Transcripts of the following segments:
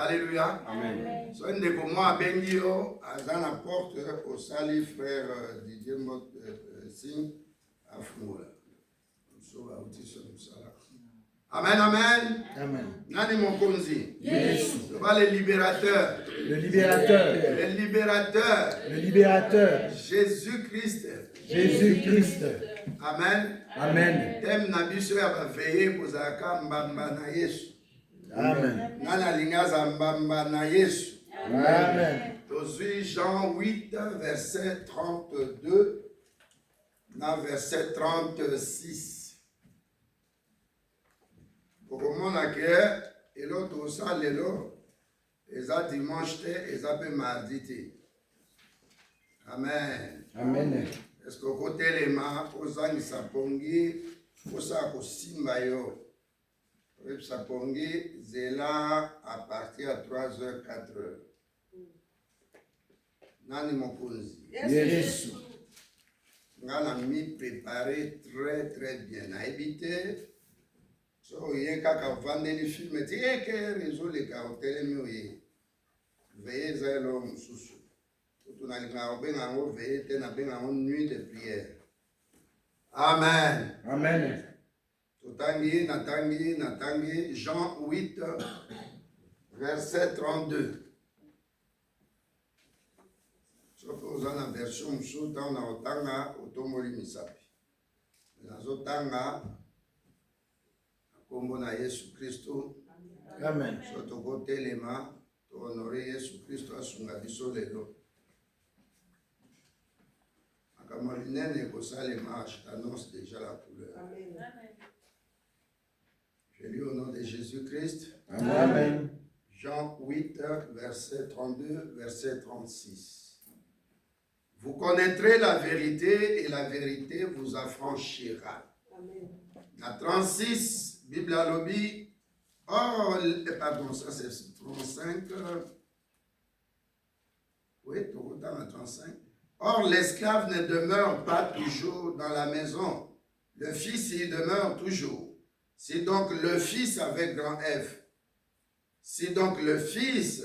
Alléluia. Amen. So ndeko moi bengio azana porte au sali frère Didier Mot signe afungola. So ba utiso musala. Amen, amen. Amen. Nani mokonzi? Jésus. Le libérateur. Le libérateur. Le libérateur. Le libérateur. Jésus-Christ. Jésus-Christ. Amen. Amen. Thème na biso ya ba veiller kozaka mbamba na Yesu. Amen. Nana lingaza mbamba na Yesu. Amen. Tozui Jean 8, verset 32, na verset 36. Okomona ke elo tosa lelo eza dimanche te eza pe mardi te. Amen. Amen. Est-ce que kotelema ozangisa pongi osala kosimba yo oyebisa pongi zela à partir ya 3h 4h. Nani mokonzi? Yesu. Nga na mi préparé très bien. Nayebi te so oye kaka ovandeli filme ti eke rezoleka otelemi oye veye eza eloko mosusu kutu nalingaka kobenga yango veye te nabenga yango nuit de prière. Amen. Amen. Natangi Jean 8 verset 32. Soki oza na version mosusu ntango na kotanga otomboli misapi. Nazotanga kombo na Yesu Kristo. Amen. So tokotelema tohonore Yesu Kristo asunga biso lelo. Makambo linene ekosalema, je t'annonce déjà la couleur. Amen. Je lis au nom de Jésus-Christ. Amen. Jean 8, verset 32, verset 36. Vous connaîtrez la vérité et la vérité vous affranchira. Amen. La 36, Bible à lobby. Oh, pardon, ça c'est 35. Oui, tout le temps à 35. Or, l'esclave ne demeure pas toujours dans la maison. Le fils y demeure toujours. Si donc le fils avec grand F, si donc le fils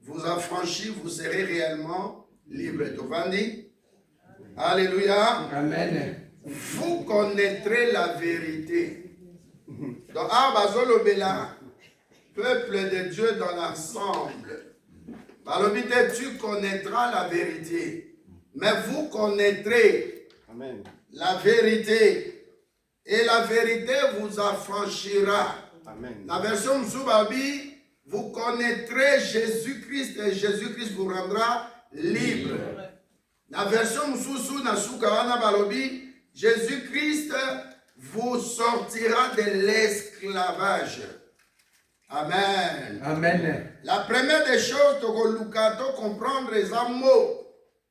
vous affranchit, vous serez réellement libre. Tovandi? Alléluia. Amen. Vous connaîtrez la vérité. Donc, Abazolo Bela, peuple de Dieu dans l'ensemble. Balobite, tu connaîtras la vérité. Mais vous connaîtrez Amen. la vérité. Et la vérité vous affranchira. Amen. La version Mzoubabi, vous connaîtrez Jésus-Christ et Jésus-Christ vous rendra libre. La version Mzoussou Nasukawana Balobi, Jésus-Christ vous sortira de l'esclavage. Amen. Amen. La première des choses, to comprendre les mots.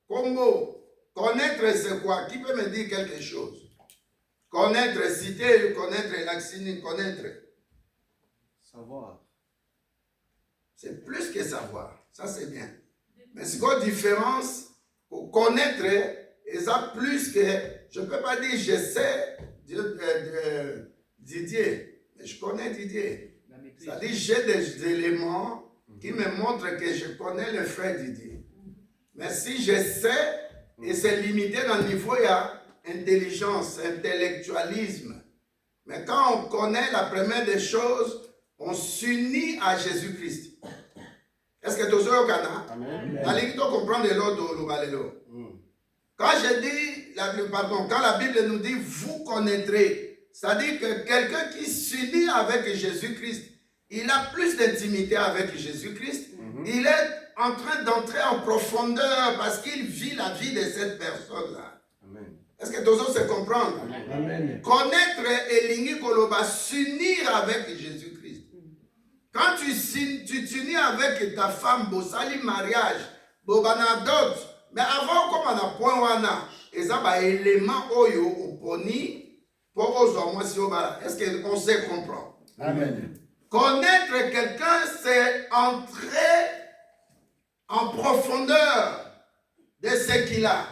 Combo. Connaître c'est quoi? Qui peut me dire quelque chose? Connaître, citer, connaître, l'axine, connaître. Savoir. C'est plus que savoir. Ça, c'est bien. Mais c'est quoi la différence? Pour connaître, et ça plus que... Je ne peux pas dire je sais Didier, mais je connais Didier. C'est-à-dire j'ai des éléments qui me montrent que je connais le frère Didier. Mais si je sais, et c'est limité dans le niveau, il y a intelligence, intellectualisme. Mais quand on connaît la première des choses, on s'unit à Jésus-Christ. Est-ce que tu as au Ghana? Amen. Allez, tu comprends de l'eau. Quand je dis, quand la Bible nous dit vous connaîtrez, c'est-à-dire que quelqu'un qui s'unit avec Jésus-Christ, il a plus d'intimité avec Jésus-Christ. Il est en train d'entrer en profondeur parce qu'il vit la vie de cette personne-là. Est-ce que tous se comprendre? Amen. Connaître Elingi Koloba, s'unir avec Jésus-Christ. Quand tu t'unis avec ta femme, Bosali mariage, Bobana dot, mais avant, comme on a point wana, et ça va élément oyo oponi pour ozo si est-ce qu'on sait comprendre? Amen. Connaître quelqu'un, c'est entrer en profondeur de ce qu'il a.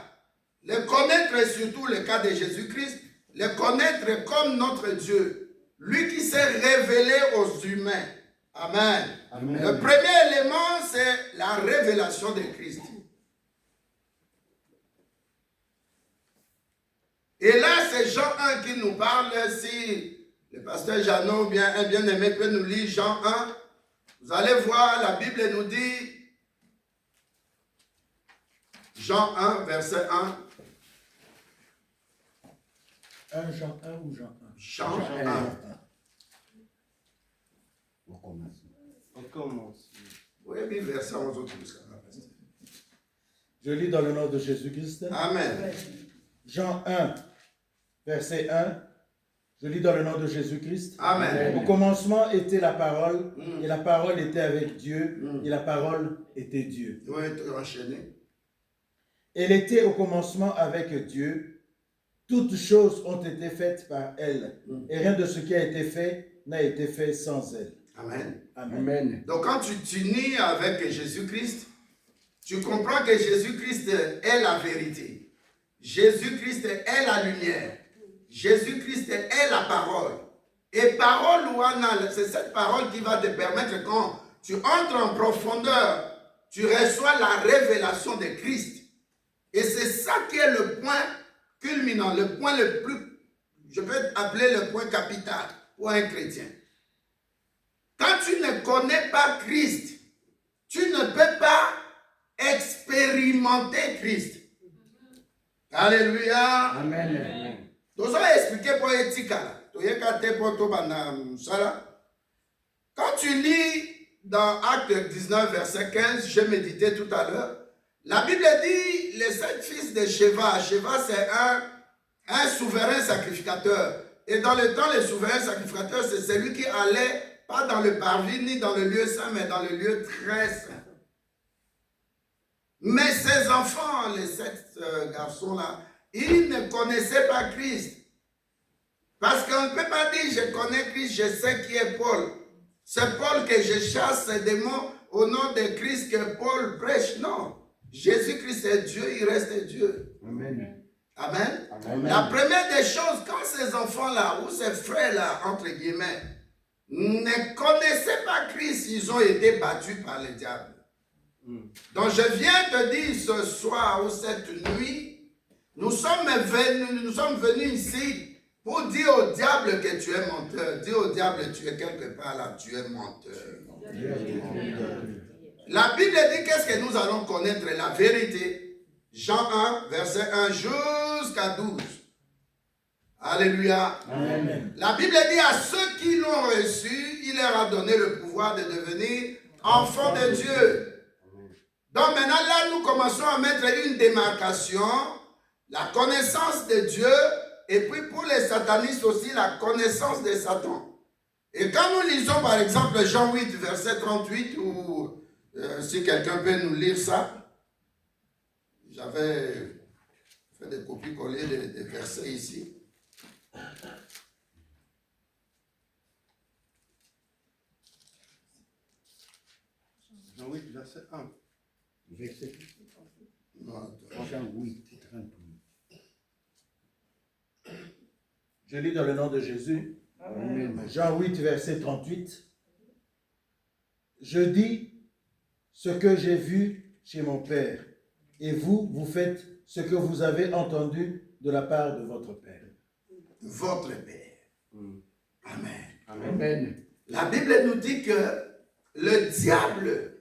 Le connaître, surtout le cas de Jésus-Christ, le connaître comme notre Dieu, lui qui s'est révélé aux humains Amen. Amen. Le premier élément, c'est la révélation de Christ. Et là, c'est Jean 1 qui nous parle. Si le pasteur Jeannot, un bien-aimé, peut nous lire Jean 1, vous allez voir, la Bible nous dit, Jean 1, verset 1. 1 Jean 1 ou Jean 1? Jean 1. On commence. Oui, puis verset 11 au plus. Je lis dans le nom de Jésus-Christ. Amen. Jean 1, verset 1. Je lis dans le nom de Jésus-Christ. Amen. Au commencement était la parole, Mm. et la parole était avec Dieu, Mm. et la parole était Dieu. Nous allons enchaîner. Elle était au commencement avec Dieu. Toutes choses ont été faites par elle, Mm. et rien de ce qui a été fait n'a été fait sans elle. Amen. Amen. Donc quand tu t'unis avec Jésus-Christ, tu comprends que Jésus-Christ est la vérité. Jésus-Christ est la lumière. Jésus-Christ est la parole. Et parole, c'est cette parole qui va te permettre, quand tu entres en profondeur, tu reçois la révélation de Christ. Et c'est ça qui est le point culminant, le point le plus, je peux appeler le point capital pour un chrétien. Quand tu ne connais pas Christ, tu ne peux pas expérimenter Christ. Alléluia. Amen. Nous allons expliquer pour Etika. Quand tu lis dans Acte 19, verset 15, j'ai médité tout à l'heure, la Bible dit les 7 fils de Sheva. Sheva, c'est un souverain sacrificateur. Et dans le temps, le souverain sacrificateur, c'est celui qui allait pas dans le parvis ni dans le lieu saint, mais dans le lieu très saint. Mais ces enfants, les 7 garçons-là, ils ne connaissaient pas Christ. Parce qu'on ne peut pas dire, je connais Christ, je sais qui est Paul. C'est Paul que je chasse ces démons au nom de Christ que Paul prêche. Non. Jésus-Christ est Dieu, il reste Dieu. Amen. Amen. Amen. La première des choses, quand ces enfants-là, ou ces frères-là, entre guillemets, ne connaissaient pas Christ, ils ont été battus par le diable. Donc je viens te dire ce soir ou cette nuit, nous sommes venus ici pour dire au diable que tu es menteur. Dire au diable tu es quelque part là, tu es menteur. La Bible dit qu'est-ce que nous allons connaître, la vérité. Jean 1, verset 1 jusqu'à 12. Alléluia. Amen. La Bible dit à ceux qui l'ont reçu, il leur a donné le pouvoir de devenir enfants de Dieu. Donc maintenant là, nous commençons à mettre une démarcation, la connaissance de Dieu, et puis pour les satanistes aussi, la connaissance de Satan. Et quand nous lisons par exemple Jean 8, verset 38, ou si quelqu'un peut nous lire ça, j'avais fait des copies-collées des versets ici. Jean 8, verset 1. Verset Non, Jean 8, 38. Je lis dans le nom de Jésus. Amen. Jean 8, verset 38. Je dis ce que j'ai vu chez mon Père, et vous, vous faites ce que vous avez entendu de la part de votre Père. votre Père. Amen. Amen. La Bible nous dit que le diable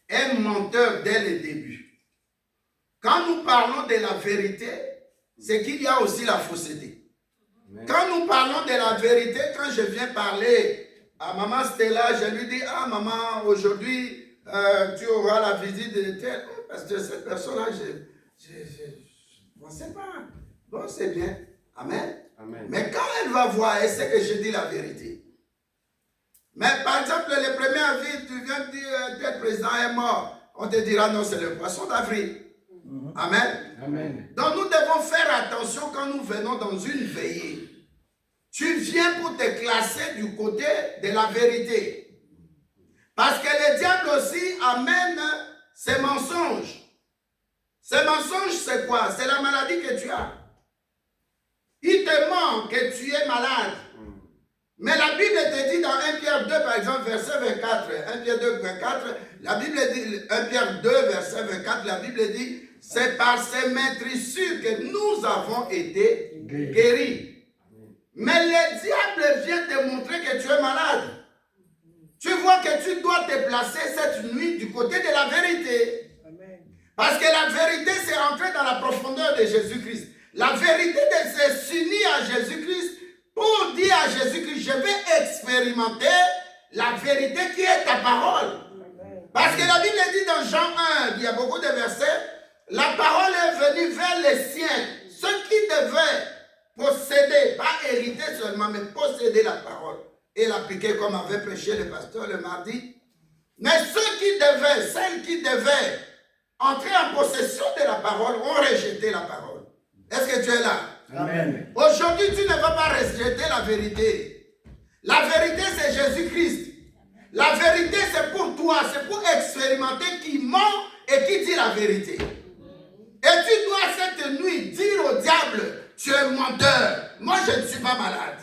est menteur dès le début. Quand nous parlons de la vérité, c'est qu'il y a aussi la fausseté. Amen. Quand nous parlons de la vérité, quand je viens parler à maman Stella, je lui dis, ah maman, aujourd'hui, tu auras la visite de tel, parce que cette personne-là, je ne pensais pas. Bon, c'est bien. Amen. Amen. Mais quand elle va voir, elle sait que je dis la vérité. Mais par exemple, le 1er avril, tu viens de dire tel président est mort. On te dira non, c'est le poisson d'avril. Amen. Amen. Donc nous devons faire attention quand nous venons dans une veillée. Tu viens pour te classer du côté de la vérité. Parce que le diable aussi amène ses mensonges. Ces mensonges, c'est quoi? C'est la maladie que tu as. Il te ment que tu es malade. Mais la Bible te dit dans 1 Pierre 2, par exemple, verset 24, 1 Pierre 2, 24, la Bible dit, 1 Pierre 2, verset 24, la Bible dit, c'est par ces maîtrisures que nous avons été guéris. Mais le diable vient te montrer que tu es malade. Tu vois que tu dois te placer cette nuit du côté de la vérité. Parce que la vérité, c'est entrer dans la profondeur de Jésus-Christ. La vérité, c'est s'unir à Jésus-Christ pour dire à Jésus-Christ, je vais expérimenter la vérité qui est ta parole. Parce que la Bible dit dans Jean 1, il y a beaucoup de versets, la parole est venue vers les siens, ceux qui devaient posséder, pas hériter seulement, mais posséder la parole et l'appliquer comme avait prêché le pasteur le mardi. Mais celles qui devaient entrer en possession de la parole ont rejeté la parole. Est-ce que tu es là? Amen. Aujourd'hui, tu ne vas pas rejeter la vérité. La vérité, c'est Jésus-Christ. La vérité, c'est pour toi, c'est pour expérimenter qui ment et qui dit la vérité. Et tu dois cette nuit dire au diable, tu es menteur, moi je ne suis pas malade.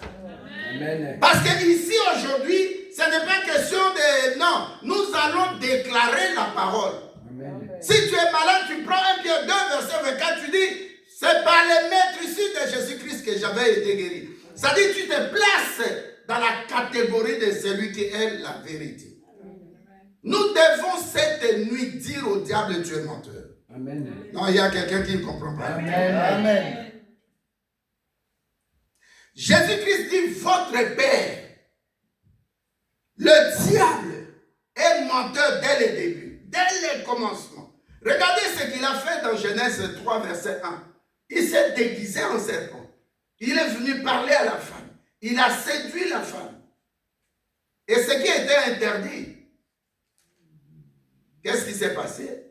Amen. Parce qu'ici aujourd'hui, ce n'est pas question de... Non, nous allons déclarer la parole. Amen. Si tu es malade, tu prends 1 Pierre 2, verset 24, tu dis, c'est par les maîtres ici de Jésus-Christ que j'avais été guéri. Ça dit, tu te places dans la catégorie de celui qui est la vérité. Nous devons cette nuit dire au diable, tu es menteur. Amen. Non, il y a quelqu'un qui ne comprend pas. Amen. Amen. Jésus-Christ dit, votre Père, le diable est menteur dès le début, dès le commencement. Regardez ce qu'il a fait dans Genèse 3, verset 1. Il s'est déguisé en serpent. Il est venu parler à la femme. Il a séduit la femme. Et ce qui était interdit, qu'est-ce qui s'est passé?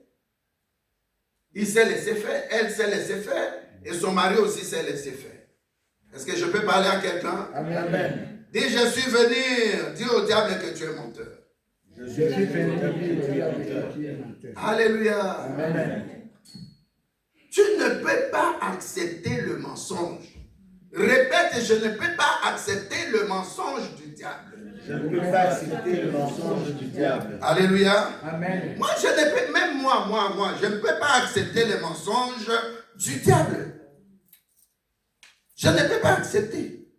Il s'est laissé faire, elle s'est laissé faire, et son mari aussi s'est laissé faire. Est-ce que je peux parler à quelqu'un? Amen. Dis, je suis venu dire au diable que tu es menteur. Je suis venu. Alléluia. Amen. Tu ne peux pas accepter le mensonge. Répète, je ne peux pas accepter le mensonge du diable. Je ne peux pas accepter le mensonge du diable. Alléluia. Amen. Moi, je ne peux, même moi, je ne peux pas accepter le mensonge du diable. Je ne peux pas accepter.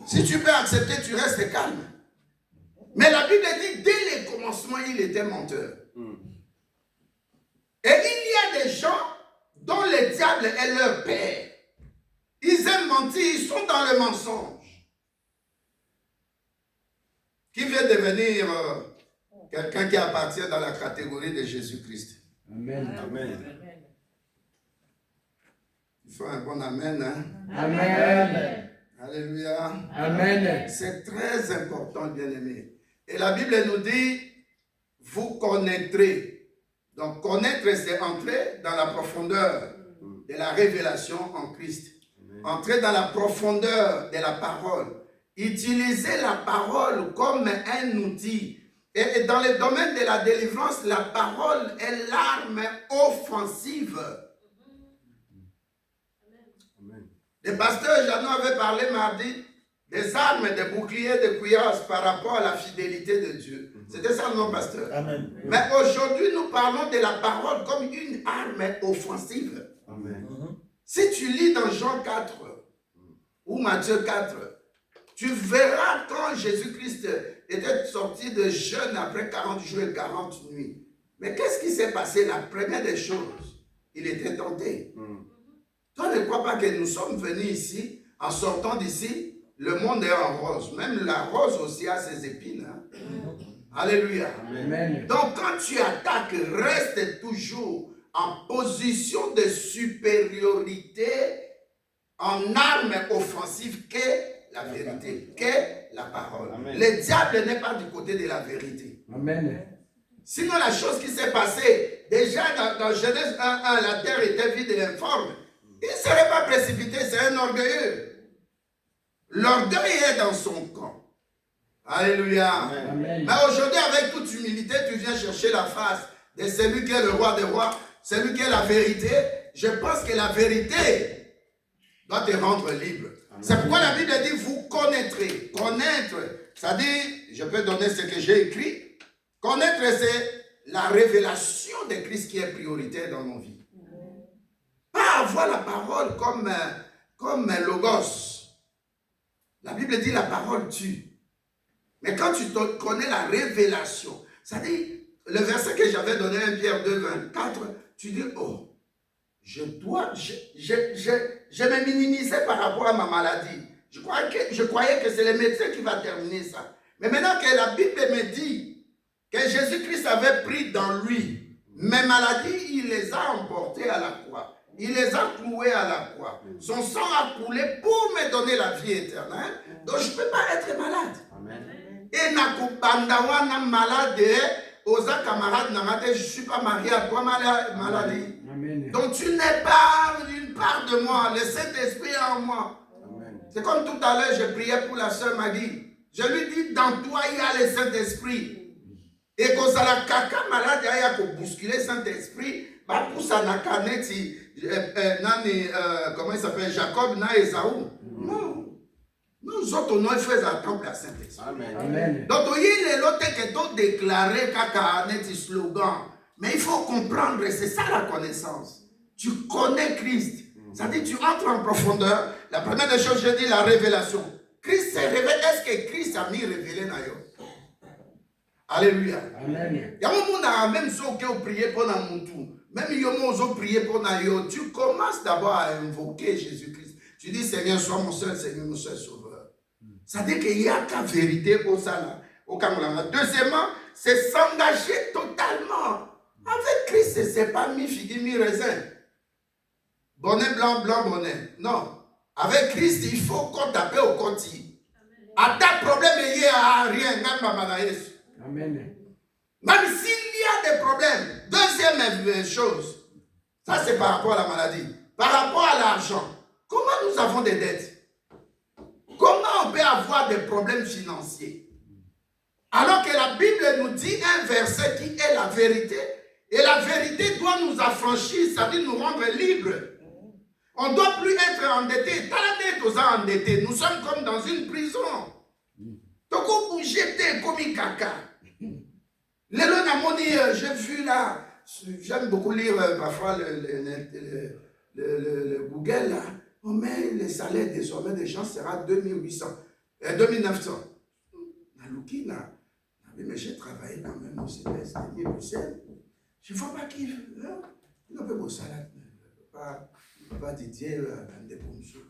Si tu peux accepter, tu restes calme. Mais la Bible dit, dès le commencement, il était menteur. Et il y a des gens dont le diable est leur père. Ils aiment mentir, ils sont dans le mensonge. Qui veut devenir quelqu'un qui appartient dans la catégorie de Jésus-Christ? Amen. Amen. Il faut un bon amen. Hein? Amen. Alléluia. Amen. C'est très important, bien-aimé. Et la Bible nous dit, vous connaîtrez. Donc connaître, c'est entrer dans la profondeur de la révélation en Christ. Entrer dans la profondeur de la parole. Utiliser la parole comme un outil. Et dans le domaine de la délivrance, la parole est l'arme offensive. Le pasteur Jeannot avait parlé mardi des armes, des boucliers, des cuirasses par rapport à la fidélité de Dieu. C'était ça, non, pasteur? Amen. Mais aujourd'hui, nous parlons de la parole comme une arme offensive. Amen. Si tu lis dans Jean 4 ou Matthieu 4, tu verras quand Jésus-Christ était sorti de jeûne après 40 jours et 40 nuits. Mais qu'est-ce qui s'est passé? La première des choses, il était tenté. Toi, ne crois pas que nous sommes venus ici, en sortant d'ici, le monde est en rose. Même la rose aussi a ses épines. Hein? Alléluia. Amen. Donc, quand tu attaques, reste toujours en position de supériorité, en arme offensive qu'est la vérité, qu'est la parole. Amen. Le diable n'est pas du côté de la vérité. Amen. Sinon, la chose qui s'est passée, déjà dans Genèse 1:1, la terre était vide et informe. Il ne serait pas précipité, c'est un orgueilleux. L'orgueil est dans son camp. Alléluia. Amen. Mais aujourd'hui, avec toute humilité, tu viens chercher la face de celui qui est le roi des rois, celui qui est la vérité. Je pense que la vérité doit te rendre libre. C'est pourquoi la Bible dit, vous connaîtrez. Connaître, ça dit, je peux donner ce que j'ai écrit. Connaître, c'est la révélation de Christ qui est prioritaire dans nos vies. Pas avoir la parole comme logos. La Bible dit la parole tue. Mais quand tu connais la révélation, ça dit, le verset que j'avais donné à Pierre 2, 24, tu dis, oh, je me minimisais par rapport à ma maladie. Je croyais que c'est le médecin qui va terminer ça. Mais maintenant que la Bible me dit que Jésus-Christ avait pris dans lui mes maladies, il les a emportées à la croix. Il les a clouées à la croix. Son sang a coulé pour me donner la vie éternelle. Donc je ne peux pas être malade. Amen. Et Nakubandawana malade, Osa camarade Namate, je ne suis pas marié à toi maladie. Amen. Donc tu n'es pas une part de moi, le Saint-Esprit est en moi. C'est comme tout à l'heure, je priais pour la sœur Maggie. Je lui dis, dans toi il y a le Saint-Esprit. Et quand ça la caca malade, il y a qu'au bousculer le Saint-Esprit, bah pour ça n'a qu'à comment il s'appelle, Jacob, na Esaü. Non. Nous autres, nous faisons un temple à Saint-Esprit. Amen. Donc, il y a l'autre qui est déclaré caca net slogan. Mais il faut comprendre, c'est ça la connaissance. Tu connais Christ. Ça dit, tu entres en profondeur. La première des choses, je dis la révélation. Christ s'est révélé. Est-ce que Christ a mis révélé dans yo? Alléluia. Amen. Il y a un moment, même si on prie pour mon tour, même si on prie pour yo, tu commences d'abord à invoquer Jésus-Christ. Tu dis, Seigneur, sois mon seul Seigneur, mon seul Sauveur. Ça dit qu'il y a ta vérité au Sala, au Kamulanga. Deuxièmement, c'est s'engager totalement. Avec Christ, ce n'est pas mi figue, mi raisin. Bonnet blanc, blanc, bonnet. Non. Avec Christ, il faut qu'on tape au côté. À ta problème, il n'y a rien. Amen. Même s'il y a des problèmes. Deuxième chose, ça c'est par rapport à la maladie. Par rapport à l'argent. Comment nous avons des dettes? Comment on peut avoir des problèmes financiers? Alors que la Bible nous dit un verset qui est la vérité. Et la vérité doit nous affranchir, c'est-à-dire nous rendre libres. On ne doit plus être endetté. Endetté. Nous sommes comme dans une prison. Donc on bouge comme un caca. J'ai vu là, j'aime beaucoup lire parfois le Google là. On met le salaire désormais des gens sera 2800, 2900. Mais j'ai travaillé quand même au CPS de Bruxelles. Je ne vois pas qui. Il n'a pas beau salaire. Pas Didier,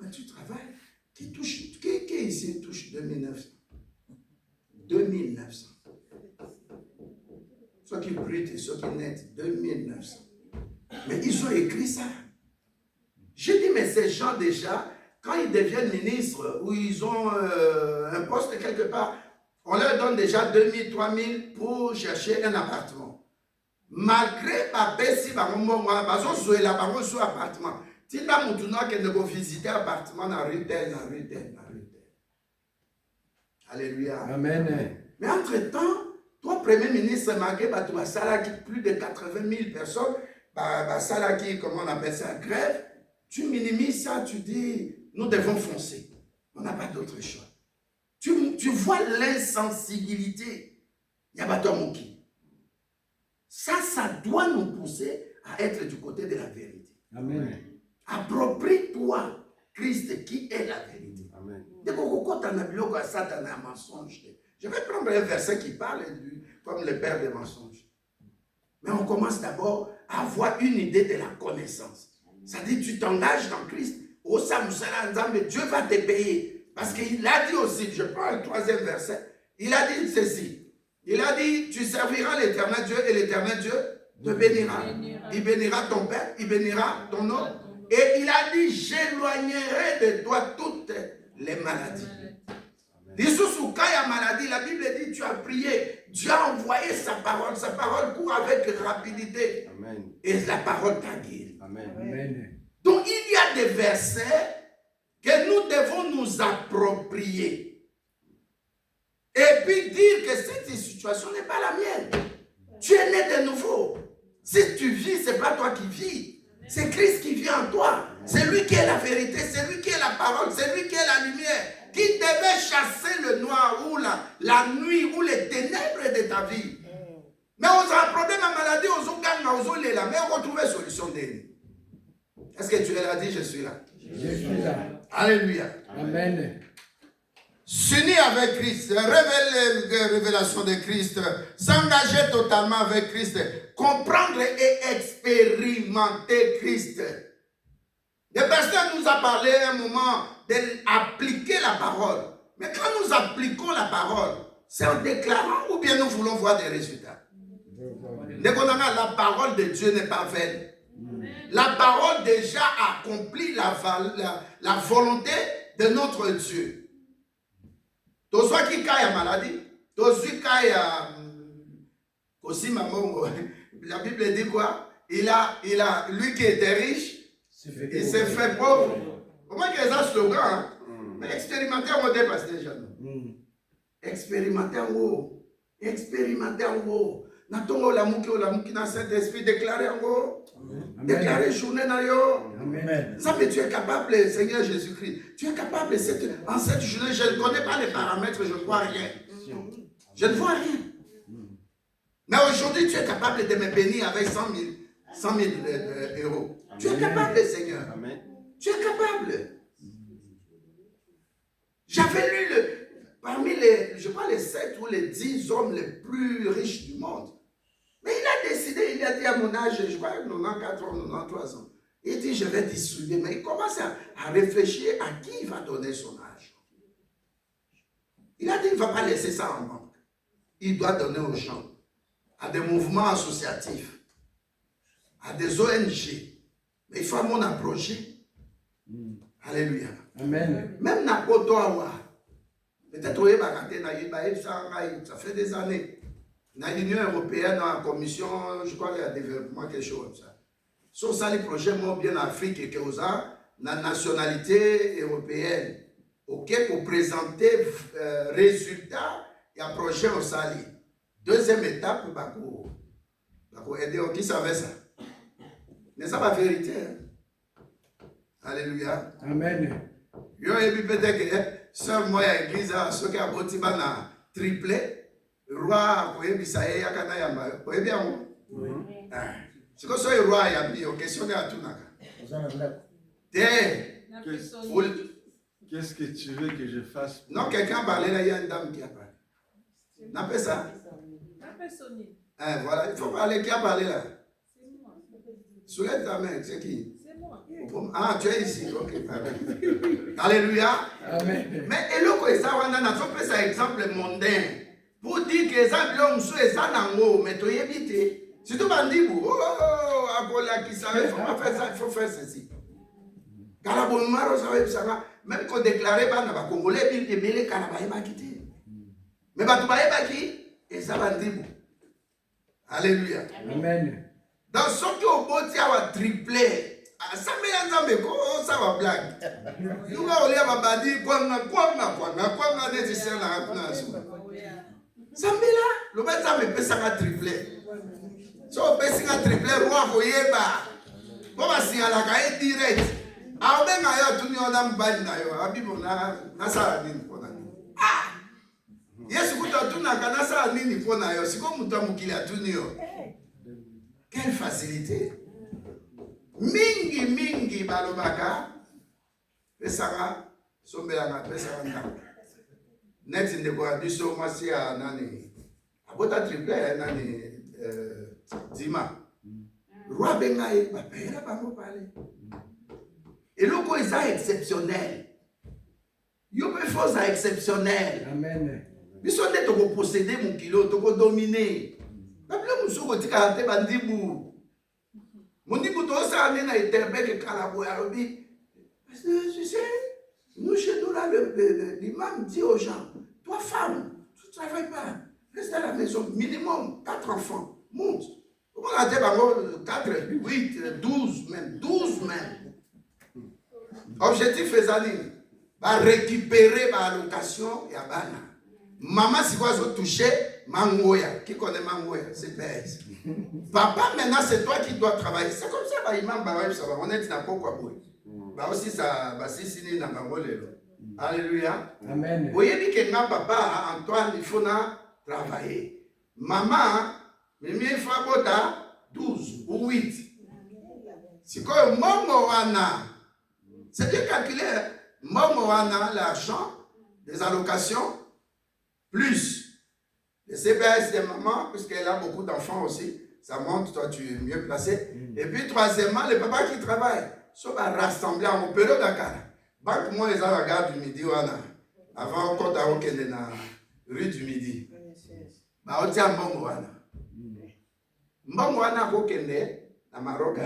mais tu travailles. Qui ici touche 2900? 2900. Ceux qui brûlent et ceux qui nettent, 2900. Mais ils ont écrit ça. J'ai dit, mais ces gens déjà, quand ils deviennent ministres ou ils ont un poste quelque part, on leur donne déjà 2000, 3000 pour chercher un appartement. Malgré ma si sur appartement. Si tu as visiter l'appartement dans la rue telle. Alléluia. Amen. Mais entre-temps, toi, Premier ministre, malgré tu as plus de 80 000 personnes, comment on appelle ça, grève, tu minimises ça, tu dis, nous devons foncer. On n'a pas d'autre choix. Tu vois l'insensibilité. Il y a pas ton moki. Ça doit nous pousser à être du côté de la vérité. Amen. Approprie-toi Christ qui est la vérité. Amen. Je vais prendre un verset qui parle comme le père des mensonges. Mais on commence d'abord à avoir une idée de la connaissance. Ça dit, tu t'engages dans Christ. Dieu va te payer. Parce qu'il a dit aussi, je prends le troisième verset, il a dit ceci. Il a dit, tu serviras l'éternel Dieu et l'éternel Dieu te bénira. Il bénira ton père, il bénira ton nom. Et il a dit, j'éloignerai de toi toutes les maladies. Maladie, la Bible dit, tu as prié, Dieu a envoyé sa parole court avec rapidité. Amen. Et la parole t'a guéri. Amen. Amen. Donc il y a des versets que nous devons nous approprier. Et puis dire que cette situation n'est pas la mienne. Tu es né de nouveau. Si tu vis, ce n'est pas toi qui vis. C'est Christ qui vit en toi. C'est lui qui est la vérité, c'est lui qui est la parole, c'est lui qui est la lumière, qui devait chasser le noir ou la nuit ou les ténèbres de ta vie. Mais on a un problème à maladie, on a là, mais on retrouve une solution d'elle. Est-ce que tu l'as dit, je suis là? Je suis là. Alléluia. Amen. S'unir avec Christ, révéler les révélations de Christ, s'engager totalement avec Christ, comprendre et expérimenter Christ. Le pasteur nous a parlé à un moment d'appliquer la parole. Mais quand nous appliquons la parole, c'est en déclarant ou bien nous voulons voir des résultats. La parole de Dieu n'est pas vaine. La parole déjà accomplit la volonté de notre Dieu. Tous ceux qui caillent maladie, tous ceux qui caillent aussi maman, la Bible dit quoi? Lui qui était riche, il s'est fait pauvre. Comment qu'il y a ce slogan? Hein? Mais expérimenter en haut, pasteur Jean. Expérimenter en haut. Expérimenter en haut. Natongo la mouki dans cet esprit déclaré en haut. Déclaré journée na yo. Amen. Ça, mais tu es capable, Seigneur Jésus-Christ. Tu es capable, en cette journée, je ne connais pas les paramètres, je ne vois rien. Je ne vois rien. Mais aujourd'hui, tu es capable de me bénir avec 100 000 euros. Tu es capable, Seigneur. Amen. Tu es capable. J'avais lu parmi les, je crois, les 7 ou les 10 hommes les plus riches du monde. Mais il a décidé, il a dit à mon âge, je crois, 94 ans, 93 ans. Il dit, je vais distribuer. Mais il commence à réfléchir à qui il va donner son argent. Il a dit, il ne va pas laisser ça en banque. Il doit donner aux gens, à des mouvements associatifs, à des ONG. Mais il faut mon approcher. Alléluia. Amen. Même n'importe quoi. Peut-être ça fait des années. Dans l'Union européenne, dans la commission, je crois qu'il y a développement, quelque chose comme ça. Sur ça, les projets m'ont bien en Afrique et que dans la nationalité européenne. OK, pour présenter résultats, il y a un projet au Sali. Deuxième étape, pour aider. Qui savait ça? Mais ça, la vérité. Hein? Alléluia. Amen. Yo, et puis peut-être que seul moi, l'église, ceux qui ont voté na triplé, roi, pour y ça y a kana yamba, pour y bien moi. C'est que ce roi y a mis au questionnaire à tout naka. Qu'est-ce que tu veux que je fasse? Non, quelqu'un parlait là, il y a une dame qui a parlé. N'a pas ça? Voilà, il faut parler. Qui a parlé là? C'est moi. Soulève ta main, c'est qui? C'est moi. Ah, tu es ici, ok. Alléluia. Amen. Mais eloko eza wana na fait ça exemple mondain pour dire que ça l'homme sous ça nango mais tu évite. Surtout bandibu. Oh, akola qui savait faut pas faire ça, il faut faire ceci. Galabonmaro savait ça même qu'on déclarait pas na ba congolais bien ebele kana ba yeba kité. Mais ba tu ba yeba ki et ça bandibu. Alléluia. Amen. Dans ce qui au boti a triplé. Ça me y'a ça va blague. Nous allons aller badi quoi n'est ça là kuna so. Ça me là, le bête ça me peut ça triplé. So peut ça triplé roi koyeba. Bon si ala ka direct. A obenga yo tuni ona mbali na yo. Abibo na sala nini pona. Ah. Yesu kuta tuna kana sala nini pona yo. Siko mutamukili atuni yo. Quelle facilité. Mingi balobaka pesaka sombelanga pesaka ndako net ndeko ya biso mwasi ya nani abota triple nani dima roi bengai bapela bango pale eloko eza exceptionnel yo pe force exceptionnel. Amen. Biso nde tokoposede mokilo tokodomine babilo musuko tika te bandibu. Mon dit, nous chez nous là, l'imam dit aux gens, toi femme, tu ne travailles pas, reste à la maison, minimum 4 enfants, monte. Comment on a dit 4, 8, 12 même, 12 même. Objectif Fezani, va récupérer ma allocation et à Bana. Maman, si quoi se toucher, Mangoya. Qui connaît Mangoya? C'est bête. Papa, maintenant, c'est toi qui dois travailler. C'est comme ça, imam, on est dans quoi. Bah aussi ça, bah si si ni na bangolelo. Alléluia. Amen. Vous voyez que ma papa Antoine il faut travailler. Maman, mimi il faut bota 12 ou 8. C'est quoi momo wana? C'est bien calculé. Momo wana l'argent des allocations plus le CPS de maman puisqu'elle a beaucoup d'enfants aussi. Ça montre, toi tu es mieux placé. Et puis troisièmement, le papa qui travaille. Ça va rassembler en période Dakar. Banque moi les à la gare du Midi wana. Avant quand à okende na rue du Midi. Bah on tient mbongo wana. Mbongo wana okende na Maroc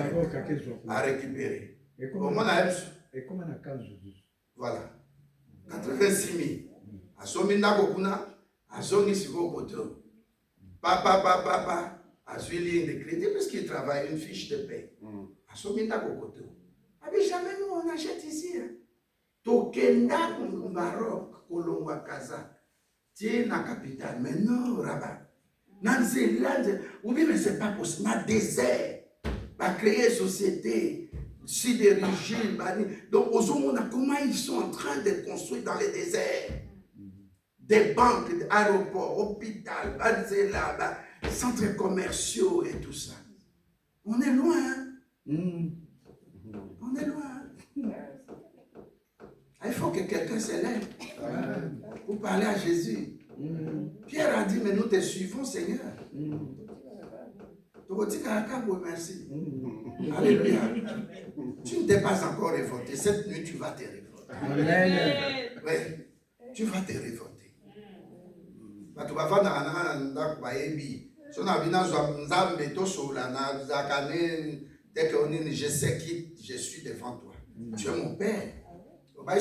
à récupérer. Au moins Et comment on a 15 jours? Voilà. 86 000. A somi ndako kuna, a zongi siko koto. Papa, a suivi de crédit parce qu'il travaille une fiche de paie. A somi ndako koto. Ah mais jamais nous on achète ici. Tokenda au Maroc, Kolongwa Kaza. Tiens la capitale, mais non, Rabat. Nanzélande, oui mais c'est pas possible. Ma désert, va créer société. Sidérurgie, donc aux hommes, comment ils sont en train de construire dans les déserts des banques, des aéroports, hôpitaux, centres commerciaux et tout ça. On est loin. On est loin. Il faut que quelqu'un s'élève pour parler à Jésus. Pierre a dit, mais nous te suivons, Seigneur. Merci. Alléluia. Tu ne t'es pas encore révolté. Cette nuit, tu vas te révolter. Amen. Oui, tu vas te révolter. Tu vas faire un je sais qui je suis devant toi. Tu es mon père. Tu as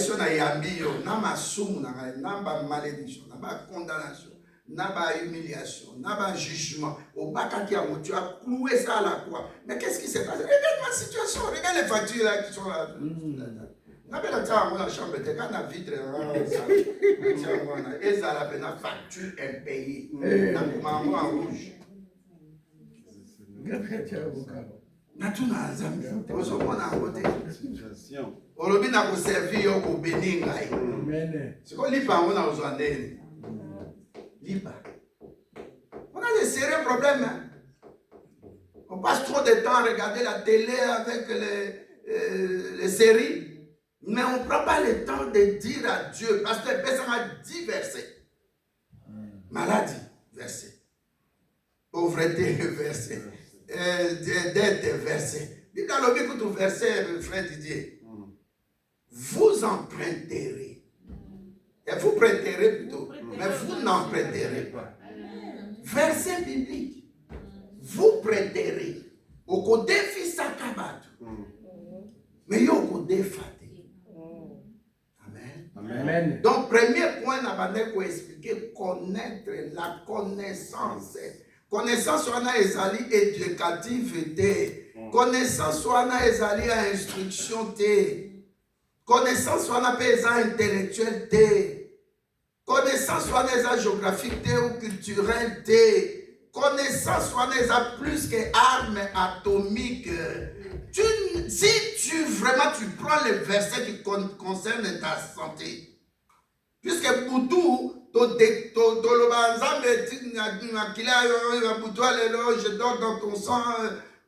malédiction, condamnation. N'a humiliation, n'a jugement. Au Bakaki, tu as cloué ça à la croix. Mais qu'est-ce qui s'est passé? Regarde ma situation, regarde les factures là qui sont là. N'a pas la chambre, la chambre, t'es quand la vitre, et ça la peine facture impayée. N'a pas en rouge. N'a tout dans Zambie. Au second à côté. Olobi n'a pas servi au Bénin. C'est quoi l'IPA on a besoin d'elle? Libre. On a des sérieux problèmes. Hein? On passe trop de temps à regarder la télé avec les séries, mais on ne prend pas le temps de dire à Dieu, parce que personne a 10 versets. Maladie, verset. Pauvreté, verset. Dette, verset. Dis dans le écoute verset, frère Didier. Vous emprunterez. Et vous prêterez plutôt, mais vous n'emprunterez pas. Verset biblique. Vous prêterez. Au côté fils à Kabatu. Mais au côté faté. Amen. Amen. Donc, premier point, on va expliquer connaître la connaissance. Connaissance, on a ezali éducative. Connaissance, on a ezali instruction. Connaissance on appelle ça intellectuelle connaissance on a géographique ou culturelle connaissance on a plus que armes atomiques. Si tu vraiment tu prends les versets qui concernent ta santé, puisque Boudou je dors dans ton sang.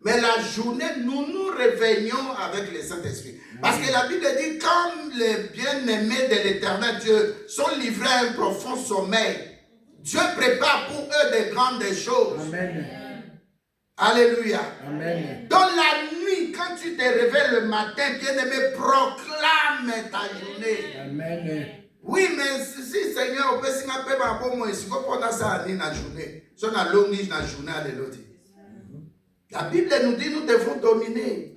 Mais la journée, nous nous réveillons avec le Saint-Esprit. Parce que la Bible dit, comme les bien-aimés de l'Éternel Dieu sont livrés à un profond sommeil, Dieu prépare pour eux de grandes choses. Amen. Alléluia. Amen. Dans la nuit, quand tu te réveilles le matin, bien-aimé, proclame ta journée. Amen. Oui, mais si Seigneur, on peut s'y appeler un bon moment, si on a ça à la journée, si on a longue la journée à l'autre. La Bible nous dit nous devons dominer.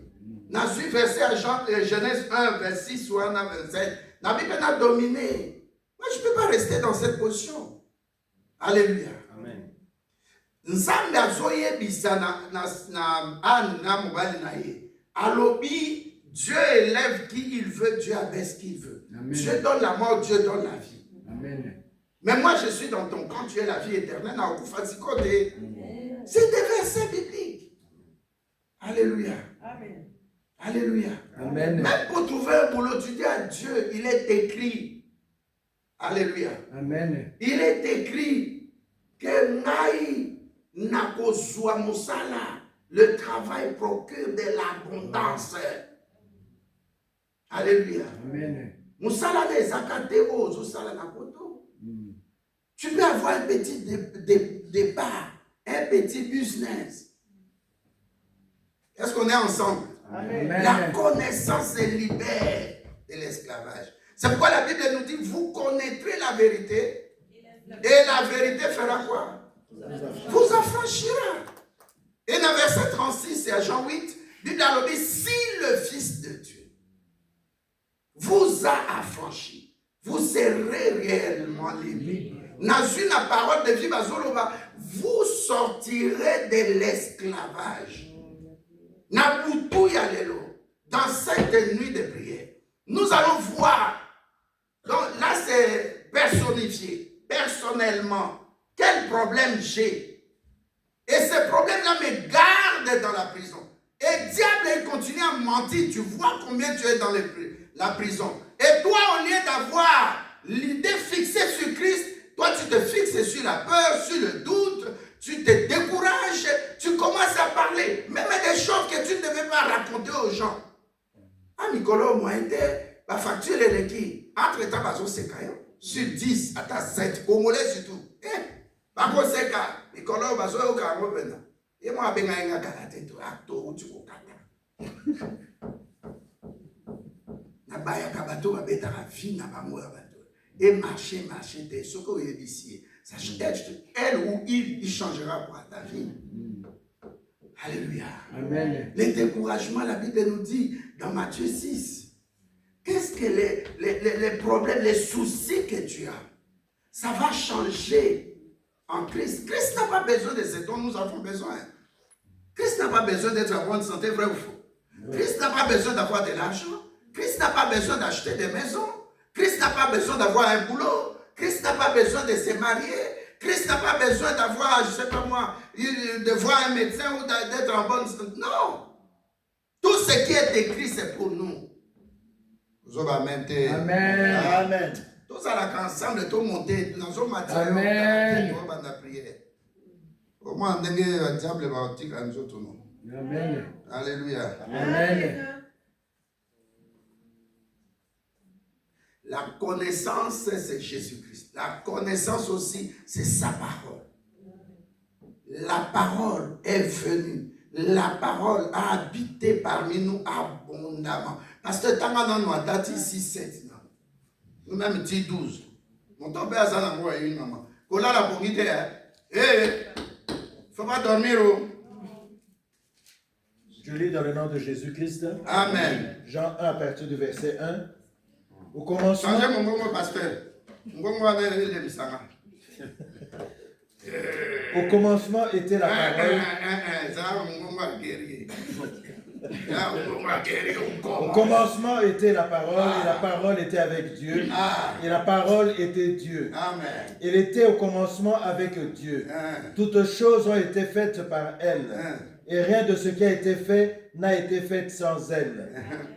Dans ce verset à Genèse 1, verset 6 ou 1 à 27, la Bible a dominé. Moi, je ne peux pas rester dans cette position. Alléluia. Amen. Nzambe azoyebisa na mobali na ye. Alobi, Dieu élève qui il veut, Dieu abaisse qui il veut. Amen. Dieu donne la mort, Dieu donne la vie. Amen. Mais moi, je suis dans ton camp, tu es la vie éternelle. C'est des versets bibliques. Alléluia. Amen. Alléluia. Amen. Même pour trouver un boulot, tu dis à Dieu, il est écrit. Alléluia. Amen. Il est écrit que Naï Nakozua Moussala, le travail procure de l'abondance. Alléluia. Amen. Moussala des Akatero, Moussala Nakoto. Tu peux avoir un petit départ, un petit business. Est-ce qu'on est ensemble? Amen. La connaissance libère de l'esclavage. C'est pourquoi la Bible nous dit, vous connaîtrez la vérité et la vérité fera quoi? Vous affranchira. Et dans verset 36, c'est à Jean 8, Bible a dit, si le Fils de Dieu vous a affranchi, vous serez réellement libre. Dans une parole de vie, vous sortirez de l'esclavage. Dans cette nuit de prière, nous allons voir. Donc là, c'est personnifié, personnellement, quel problème j'ai. Et ce problème-là me garde dans la prison. Et diable, il continue à mentir. Tu vois combien tu es dans la prison. Et toi, au lieu d'avoir l'idée fixée sur Christ, toi, tu te fixes sur la peur, sur le doute, tu te décourages, tu commences à parler, même des choses que tu ne devais pas raconter aux gens. Ah, Nicolas, moi, ma facture, elle est qui? Entre temps, c'est quand sur 10, à ta 7, Congolais surtout. Par contre, c'est quand Nicolas, au Cameroun, maintenant. Et moi, je vais un karaté, acto, ou tu kata. Na baya kabato, ma bête à la vie, na pas moi, et marcher, t'es ce qu'on est ici. Elle ou il changera pour ta vie. Alléluia. Amen. Les découragements, la Bible nous dit dans Matthieu 6, qu'est-ce que les problèmes, les soucis que tu as, ça va changer en Christ. Christ n'a pas besoin de ce dont nous avons besoin. Christ n'a pas besoin d'être en bonne santé, vrai ou faux. Christ n'a pas besoin d'avoir de l'argent. Christ n'a pas besoin d'acheter des maisons. Christ n'a pas besoin d'avoir un boulot. Christ n'a pas besoin de se marier. Christ n'a pas besoin d'avoir, je ne sais pas moi, de voir un médecin ou d'être en bonne santé. Non. Tout ce qui est écrit, c'est pour nous. Amen. Amen. Tout ça là, ensemble, tout monter dans un matin. Amen. On va prier. Au moins, on a un diable qui va nous autres. Amen. Alléluia. Amen. La connaissance, c'est Jésus-Christ. La connaissance aussi, c'est sa parole. La parole est venue. La parole a habité parmi nous abondamment. Parce que tant qu'on a date ici 7, nous même dit 12. Mon ton père, ça n'a pas eu une maman. Quand là, la bonité, il ne faut pas dormir. Je lis dans le nom de Jésus-Christ. Amen. Jean 1 à partir du verset 1. Au commencement, Changez mon bon pasteur. Mon bon avec les bisanga. au commencement était la parole. Au commencement était la parole, et la parole était avec Dieu, et la parole était Dieu. Amen. Il était au commencement avec Dieu. Toutes choses ont été faites par elle, et rien de ce qui a été fait n'a été fait sans elle.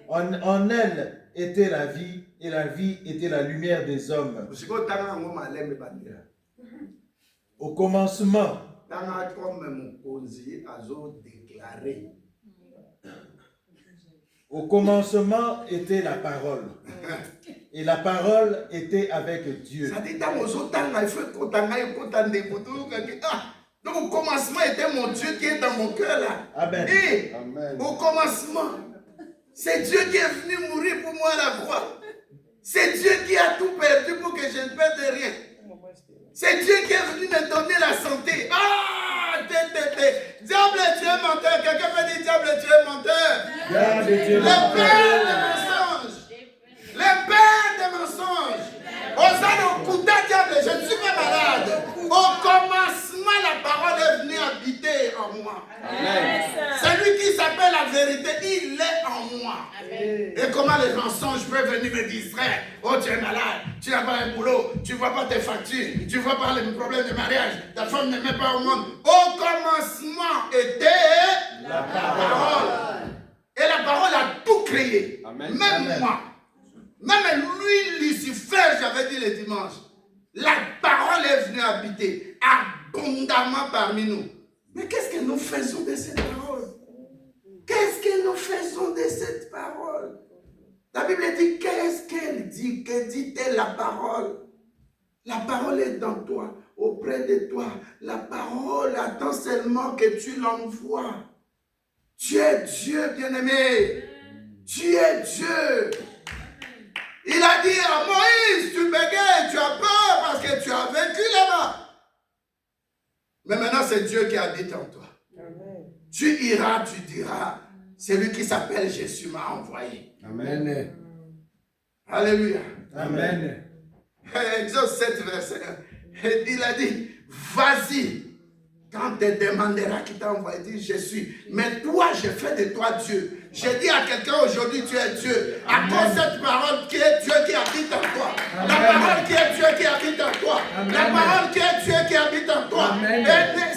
En elle était la vie, et la vie était la lumière des hommes. Au commencement, au commencement était la parole. Et la parole était avec Dieu. Donc au commencement était mon Dieu qui est dans mon cœur là. Amen. Et Amen. au commencement, c'est Dieu qui est venu mourir pour moi à la croix. C'est Dieu qui a tout perdu pour que je ne perde rien. C'est Dieu qui est venu me donner la santé. Ah, diable, tu es menteur. Quelqu'un peut dire diable, tu es menteur. Diable, tu es Le menteur. père des mensonges. Le père des mensonges. Osano Kouta diable, je ne suis pas malade. Au commencement, la parole est venue habiter en moi. Amen. Celui qui s'appelle la vérité, il est en moi. Amen. Et comment les mensonges peuvent venir me distraire? Oh, tu es malade, tu n'as pas un boulot, tu ne vois pas tes factures, tu ne vois pas les problèmes de mariage, ta femme ne met pas au monde. Au commencement était la parole. Et la parole a habiter abondamment parmi nous. Mais qu'est-ce que nous faisons de cette parole? Qu'est-ce que nous faisons de cette parole? La Bible dit, qu'est-ce qu'elle dit? Que dit-elle la parole? La parole est dans toi, auprès de toi. La parole attend seulement que tu l'envoies. Tu es Dieu, bien-aimé. Tu es Dieu. Il a dit à Moïse, tu bégayes, tu as peur parce que tu as vécu là-bas. Mais maintenant, c'est Dieu qui habite en toi. Amen. Tu iras, tu diras, c'est lui qui s'appelle Jésus m'a envoyé. Amen. Alléluia. Amen. Exode 7, verset 1. Il a dit, vas-y. Quand tu demanderas qui t'a envoyé, dis, je suis. Mais toi, je fais de toi Dieu. J'ai dit à quelqu'un aujourd'hui, tu es Dieu. À cause de cette parole qui est Dieu qui habite en toi. Amen. La parole qui est Dieu qui habite en toi. Amen. La parole qui est Dieu qui habite en toi.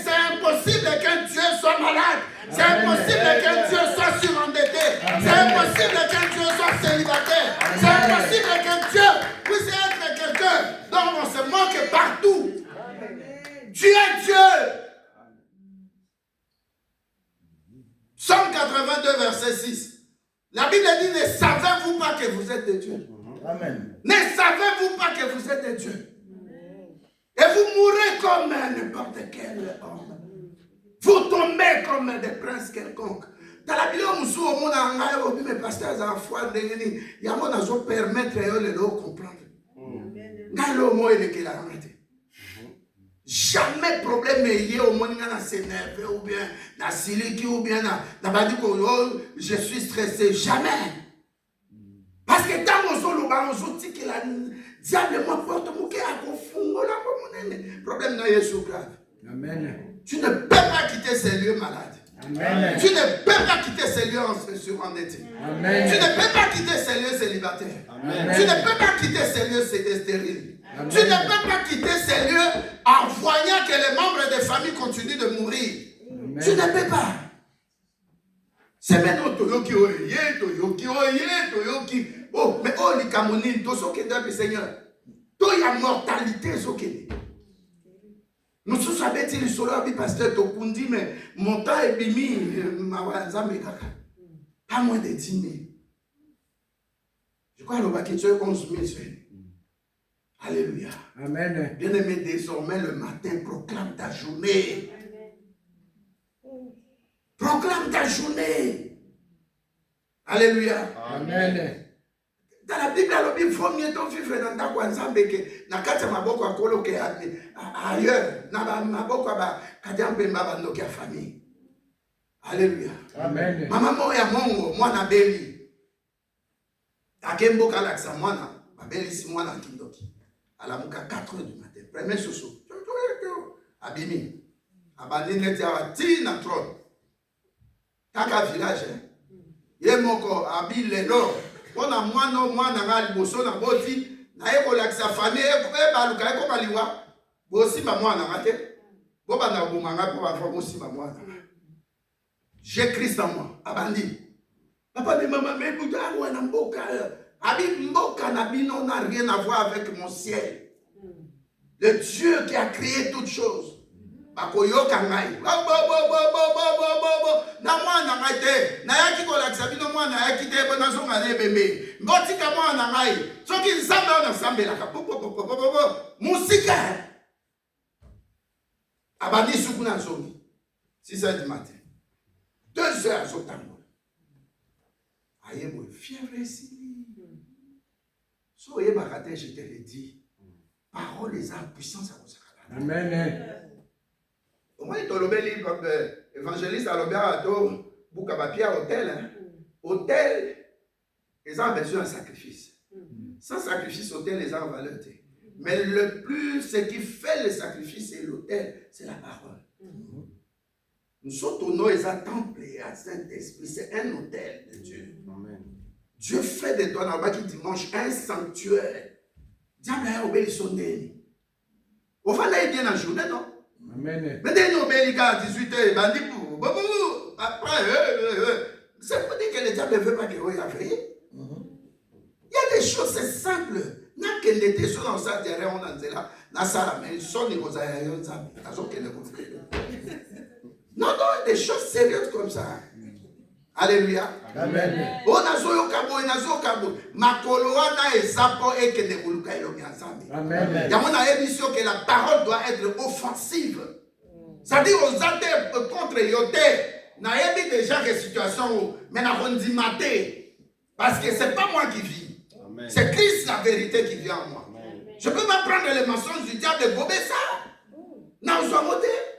C'est impossible qu'un Dieu soit malade. C'est impossible qu'un Dieu soit surendetté. C'est impossible qu'un Dieu soit célibataire. C'est impossible qu'un Dieu puisse être quelqu'un dont on se moque partout. Tu es Dieu. Psaume 82, verset 6. La Bible dit, ne savez-vous pas que vous êtes de Dieu? Amen. Ne savez-vous pas que vous êtes de Dieu? Et vous mourrez comme n'importe quel homme. Vous tombez comme des princes quelconques. Dans la Bible, on a dit, mais pasteur, ça foi, il y a un qui permettre de comprendre. Jamais problème est au monde à s'énerver ou bien dans siliki ou bien dans je suis stressé. Jamais. Parce que dans mon solo, on dit que la diable m'apporte mon cœur à confondre la problème n'est pas grave. Amen. Tu ne peux pas quitter ces lieux malades. Amen. Tu ne peux pas quitter ces lieux surendettés. Amen. Tu ne peux pas quitter ces lieux célibataires. Amen. Tu ne peux pas quitter ces lieux stériles. Amen. Tu ne peux pas quitter ces lieux en voyant que les membres des familles continuent de mourir. Amen. Tu ne peux pas. C'est maintenant Toyoki Oye, Toyoki Oye, Toyoki. Oh, mais oh, les Camonines, tout ce qui est dans le Seigneur. Tout y a mortalité, ce qui est. Nous sommes savés que les soldats, pasteur Tokundi, mais mon temps est bimi, pas moins de 10 000. Je crois que le tu es 11 000. Alléluia. Amen. Bien-aimé, désormais le matin, proclame ta journée. Proclame ta journée. Alléluia. Amen. Dans la Bible, il faut mieux vivre dans ta kwanzambe que na kati maboko akolo ke ailleurs na maboko ba kadiambe mabando ke famille. Alléluia. Amen. Mama moya mongo mwana beli. Akembo kalaksa mwana babeli si mwana kindoki. Alamuka 4 h du matin. Premier soso. Abimi. Abandi neti awati na trône. Kaka village. Ye moko abile no. On a mwana ngali boso na boti na eko lakisa famille e baluka eko baliwa bosi ba mwana ngate bo bana bomanga po ba bosi ba mwana. J'ai Christ en moi abandi. Papa de maman mais buta wana mboka abi mboka na bino n'a rien à voir avec mon ciel. Le Dieu qui a créé toutes choses. Bakoyoka ngai. Na mwana ngai te. Na yaki ko lakisa bino mwana yaki te bona zonga lebembe. Ngotika mwana ngai. Soki nzambe ona nzambe la ka. Musika. Abandi suku na zongi. 6 h du matin. 2 h zotango. Aye mo fièvre ici. So yeba kate je te le dis. Parole les en puissance à vous. Amen. Moi, il t'olobeli comme évangéliste à l'obéato, Boukabapia hôtel. Hôtel, ils ont besoin d'un sacrifice. Sans sacrifice, hôtel, ils ont valeur. Mais le plus, ce qui fait le sacrifice et l'hôtel, c'est la parole. Nous sommes au nom et à temple et à Saint-Esprit. C'est un hôtel de Dieu. Amen. Dieu fait de toi, dans le qui dimanche, un sanctuaire. Diable a obéi son nez. Au fond, il vient en journée, non? Amen. Mais dès nous, à 18 h, bandit pour. Après, c'est pour dire que le diable ne veut pas que vous ayez fait. Il y a des choses, c'est simple. N'a qu'elle était sur dans ça, derrière, on en là. nasala mais soni kozala yo nzambe nazokende koluka non non des choses sérieuses comme ça. Alléluia. Amen. Oh nazoyoka boye makolo wana eza po ekende koluka elongi ya nzambe. Amen. Yango nayebi so que la parole doit être offensive. C'est-à-dire aux athées contre yoté. Nayebi déjà que situation mais na kondima te. Parce que c'est pas moi qui vis. C'est Christ la vérité qui vient en moi. Amen. Je peux pas prendre les mensonges du diable de gober ça. Na ozomote.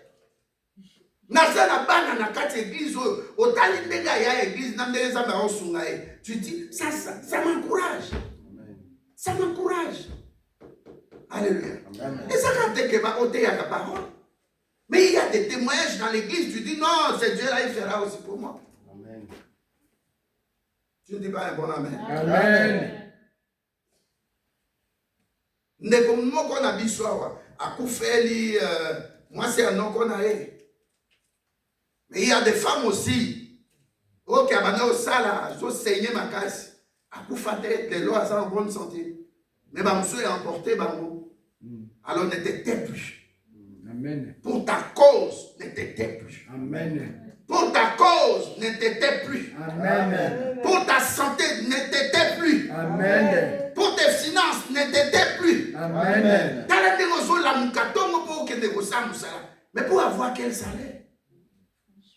Naza na bana na kati église otali ndenge ya église na ndenge za ba osunga e. Tu dis ça m'encourage. Ça m'encourage. Alléluia. Et ça quand tu vas ôter la parole. Mais il y a des témoignages dans l'église, tu dis non, c'est Dieu là, il fera aussi pour moi. Amen. Tu ne dis pas un bon amen. Amen. Ndeko moko na biso awa akufeli moi c'est un nom qu'on a. Mais il y a des femmes aussi. Ok, abana osala, zo saigner ma casse. Akufa te de l'eau en bonne santé. Mais bamsou est emporté bango. Alors ne te tais plus. Amen. Pour ta cause, ne te tais plus. Amen. Pour ta cause, ne te tais plus. Amen. Pour ta santé, ne te tais plus. Amen. Pour tes finances, ne te tais plus. Amen. Mais pour avoir quel salaire?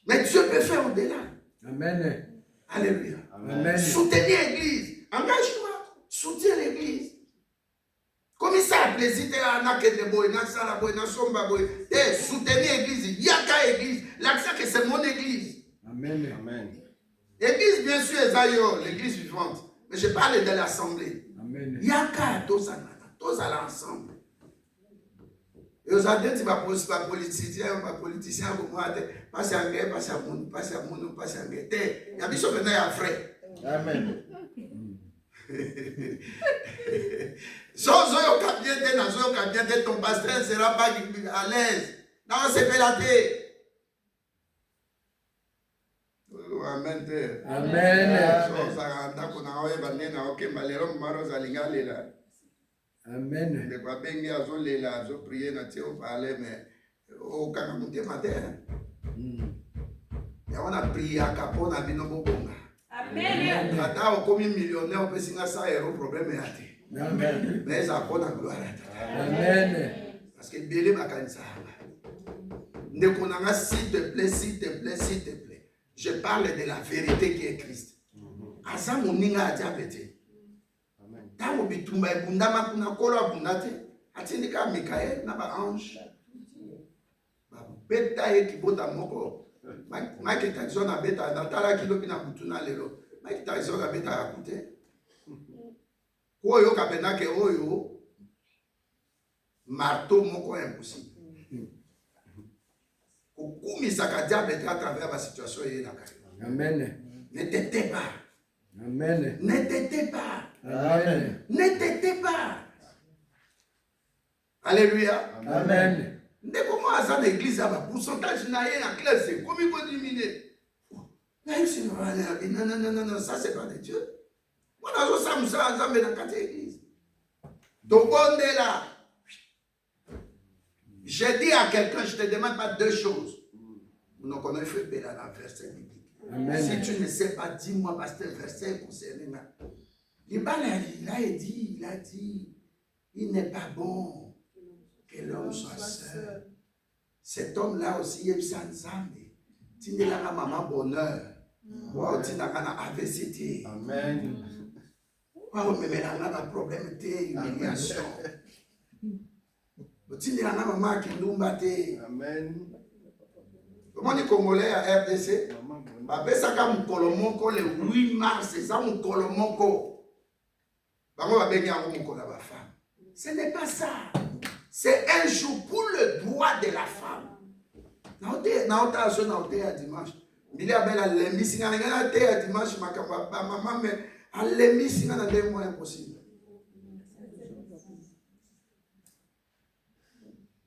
Mais Dieu peut faire au-delà. Amen. Alléluia. Amen. Soutenir l'église. Engagement. Soutiens l'église. Comme ça a plaisir, soutenir l'église. Yaka église. L'accent que c'est mon église. Amen. Amen. L'église, bien sûr, est l'église vivante. Mais je parle de l'assemblée. Amen. Yaka, tous à l'ensemble. Et aux adeptes, pas politicien, pas anglais, pas anglais. Il y a des choses qui sont frère. Amen. Ton pasteur ne sera pas à l'aise. Non, c'est pélaté. Amen. Amen. Amen. Amen. Ata okomi millionnaire opesinga 100 € problème ya te. Amen. Mais ça apporte la gloire. Amen. Parce que belé makanisa. Ndekonanga s'il te plaît, s'il te plaît, s'il te plaît. Je parle de la vérité qui est Christ. Asa moninga adiabete. Amen. Tango bitumba ebundama kuna kolo abundate. Atindika Mikael na ba ange. Ba beta ekibota moko. Mike Tyson a beta natala kilo bina kutuna lelo. Mike Tyson a beta akute. Oyo kapena ke oyo marteau moko impossible. Okumisa ka diable à travers la situation et la carrière. Amen. Ne t'étais pas. Amen. Ne t'étais pas. Amen. Ne t'étais pas. Alléluia. Amen. Dès comment à ça l'église a un pourcentage naïe en classe, comment il faut diminuer? Non, ça c'est pas de Dieu. Moi, je suis dans l'église. Donc, on est là. J'ai dit à quelqu'un, je ne te demande pas deux choses. Nous connaissons fait dans la verset biblique. Amen. Si tu ne sais pas, dis-moi, parce que le verset concerné. Il a dit, il n'est pas bon que l'homme soit seul. Cet homme-là aussi, il est sans âme. Tu n'es pas maman bonheur. Wow, tu n'as pas AVCT. Amen. Wow, mais il a un problème de humiliation. Tu n'es pas maman qui nous batte. Amen. Comment les Congolais à RDC? Babesaka Mukolomoko le 8 mars, c'est ça Mukolomoko. Ce n'est pas ça. C'est un jour pour le droit de la femme. Dimanche. Il y a belle alemisi na ngana te ya dimanche makamba maman mais alemisi na ndenge mo impossible.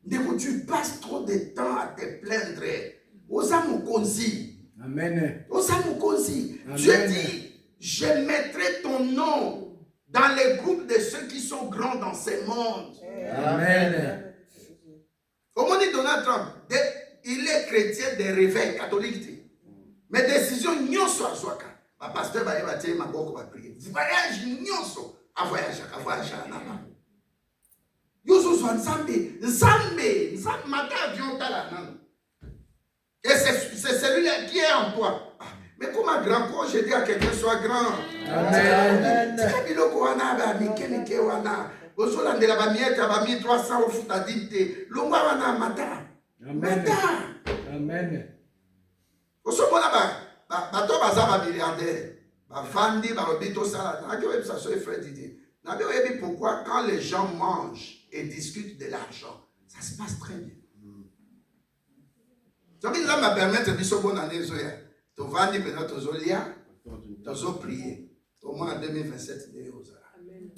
Dès tu passes trop de temps à te plaindre, osa mukonzi. Amen. Osa mukonzi. Dieu dit, je mettrai ton nom dans les groupes de ceux qui sont grands dans ce monde. Amen. Comme on dit Donald Trump, il est chrétien de réveil catholique. Mais décision nyonso azwaka. Ma pasteur va y ma boko va prier. Voyage nyonso a voyage nana. Yoso so nzambe mata avion tala nana. Et c'est celui-là qui est en toi. Mais comme un grand corps, je dis à quelqu'un soit grand. Amen. Biloko wana ba mike wana. Ozolandela ba mieta ba 1300 ofuta dite. Longwa wana mata. Amen. Mata. Amen. Osomona bato baza ba milliardaire. Ba vandi ba obito sala. Na que ça soit frère Didier. Na bien oyebi pourquoi quand les gens mangent et discutent de l'argent, ça se passe très bien. Donc il va me permettre de bonne année zoya. Tu vandi pendant tozolia, tozo prier. Au moins en 2027 de ozala.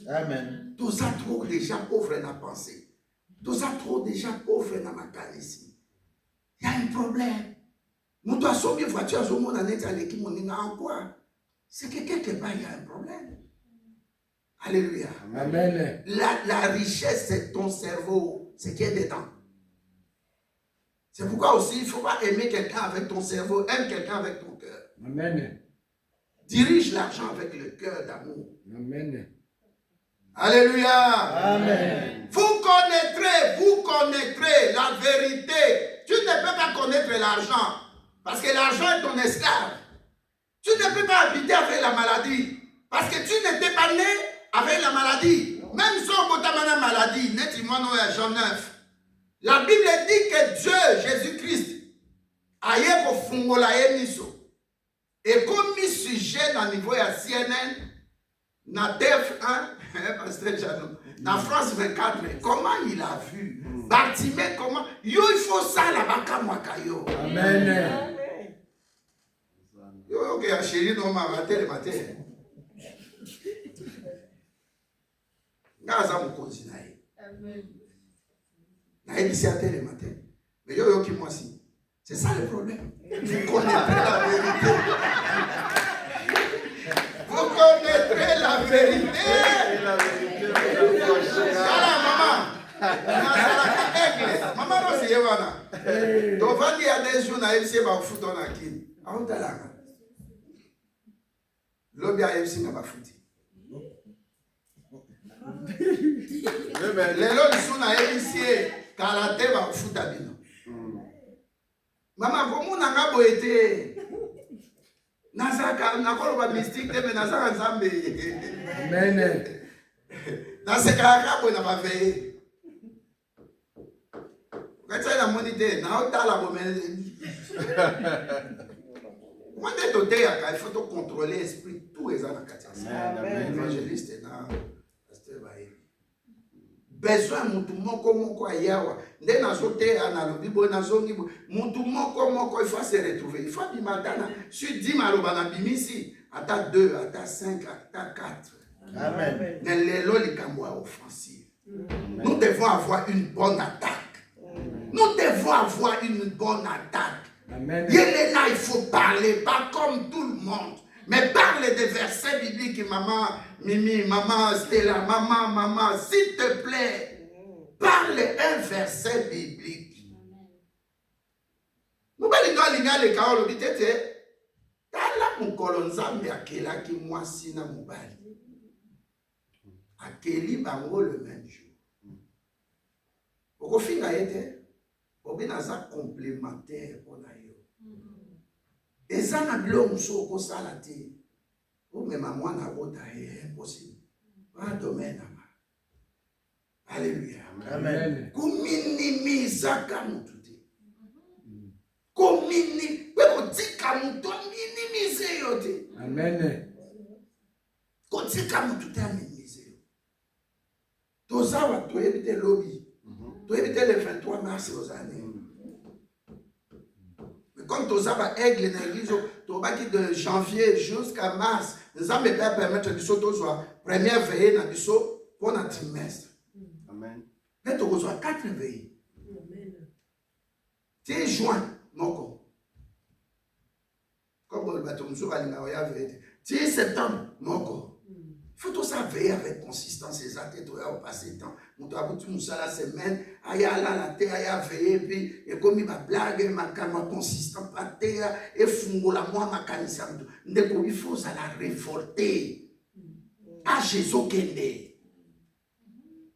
Amen. Tous ça trop déjà pauvre na pensée. Tous ça trop déjà pauvre na makanisi. Il y a un problème. Nous doit sauver voiture à mon année avec qui mon en quoi? C'est que quelque part il y a un problème. Alléluia. Amen. La richesse c'est ton cerveau, ce qui est dedans. C'est pourquoi aussi il ne faut pas aimer quelqu'un avec ton cerveau, aime quelqu'un avec ton cœur. Amen. Dirige l'argent avec le cœur d'amour. Amen. Alléluia. Amen. Vous connaîtrez la vérité. Tu ne peux pas connaître l'argent parce que l'argent est ton esclave. Tu ne peux pas habiter avec la maladie parce que tu n'étais pas né avec la maladie. Même si on a une maladie, Jean 9. La Bible dit que Dieu, Jésus-Christ, a et comme il sujet dans le niveau de CNN, dans TF1, Pasteur Jadot, dans France 24, comment il a vu? Bartimée, comment? Yo, il faut ça là-bas, Kamwakayo. Amen. Yo, ok, chérie, non, ma matin, le matin. Gaza Mukonzi nae. Nae ici à le matin. Mais yo, qui moi si. C'est ça le problème. Vous connaîtrez la vérité. Vous connaîtrez la vérité. La vérité vous affranchira. Voilà, maman. Maman, non, c'est Yéwana. Donc, va dire à des jours, na MC, va foutre en akine. Ah, on t'a là. L'objet à MC n'a pas foutu. Les lois sont na MC, karaté va foutre à bino. Maman, comment on a boité? Nazaka, nakolo ba mystique, mais nazaka nzambe. Amen. Naseka bo na ba veillé. Quand tu as la monité, na ota la bomene. Moi de toté il faut contrôler l'esprit tout les ans Amen. évangéliste na pasteur baye. Besoin mutu moko ayawa. Nde nazote analobi bo nazongi mutu moko il faut se retrouver. Il faut bimatana. Sur 10 maloba na bimisi, ata 2, ata 5, ata 4. Amen. Nelelo likambo offensive. Nous devons avoir une bonne attaque. Nous devons avoir une bonne attaque. Amen. Yéléna, il faut parler, pas comme tout le monde. Mais parle des versets bibliques, maman, Mimi, maman, Stella, maman, s'il te plaît. Parle un verset biblique. Nous allons aligner les paroles de Tété. Tala mukolo nzambe akelaki mwasi na mobali. Akeli bango le même jour. Okofinga yete, obinaza complémentaire pour la yo. Et ça n'a blonde so ko salati. Ou même moi na bota est impossible. Pas domaine ama. Alléluia. Amen. Kuminimiza kamututi. Komini, peko tika muto minimize yote. Amen. Kotika mututi minimize yo. Tozawa to éviter lobby. To éviter le 23 mars aux années. Mais comme Tozawa aigle dans l'église, Tobaki de janvier jusqu'à mars, nous avons permettre de sauter première veillée dans le pour notre trimestre. Amen. Mais tu reçois 4 veillées. C'est juin, mon comme le bateau nous a dit, c'est septembre, mon corps. faut tout ça veiller avec consistance. C'est ça que tu as passé temps. Mon travail, tu nous la semaine, aya là la terre, aya veiller, puis et comme il m'a blague, ma consistant pas terre, et fungo la moi ma canissa. Il faut ça la révolter. À Jésus Kende.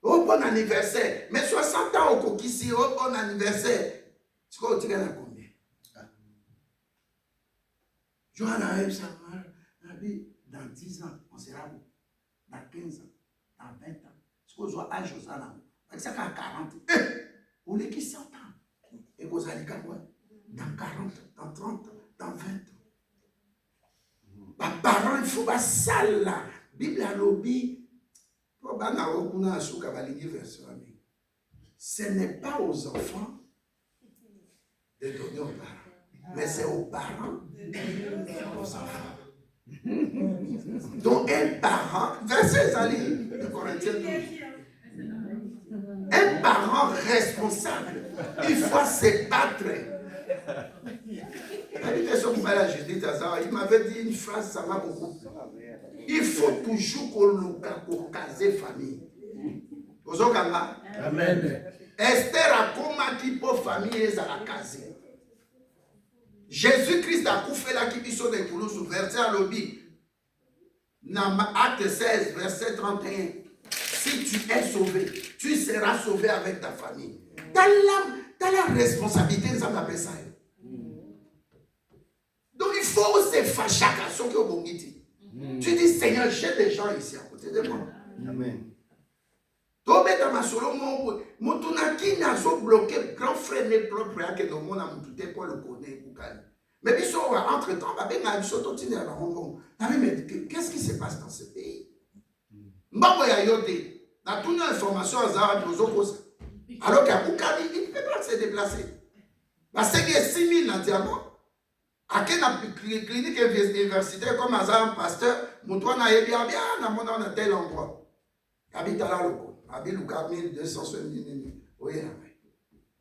Oh bon anniversaire. Mais 60 ans au Kokisi, oh bon anniversaire. Tu crois que tu gagnes combien? Johanna Aïe Samar, dans 10 ans, on sera où? Dans 15 ans, dans 20 ans. Tu crois que tu as âge aux ans? Ça fait 40. Ou les qui 100 ans. Et vous allez quoi? Dans 40, dans 30, dans 20 ans. Les parents, il faut pas ça là. Bible à lobby. Ce n'est pas aux enfants de donner aux parents, mais c'est aux parents de donner aux enfants. Donc un parent, verset Zali de Corinthiens 12, un parent responsable, il faut se battre. Il m'avait dit une phrase, ça m'a beaucoup plu. Il faut toujours qu'on case famille. Amen. Esther a combattu pour famille et à la case. Jésus-Christ a fait la qui sont des Toulouse, verset à l'objet. Dans Acte 16, verset 31. Si tu es sauvé, tu seras sauvé avec ta famille. T'as la responsabilité, ça m'appelle ça. Donc il faut se fâcher à ceux qui ont bon guide. Tu dis, Seigneur, j'ai des gens ici à côté de moi. Amen. Tobe dans ma solo mon tunaki n'a so bloqué grand frère ne propre à que le monde a monté pour le connaître pour calme. Mais puis entre temps, ben ma biso totine à Hong Kong. Mais qu'est-ce qui se passe dans ce pays? Mbabo ya yote. Na toute information à Zara Dozokos. Alors qu'à Boukali, il ne peut pas se déplacer. Parce qu'il y a 6 000 dans diamant. À quelle clinique universitaire comme un pasteur, Moutouana est bien, dans mon tel endroit. Habite à la loco. Habite le 4270. Oui,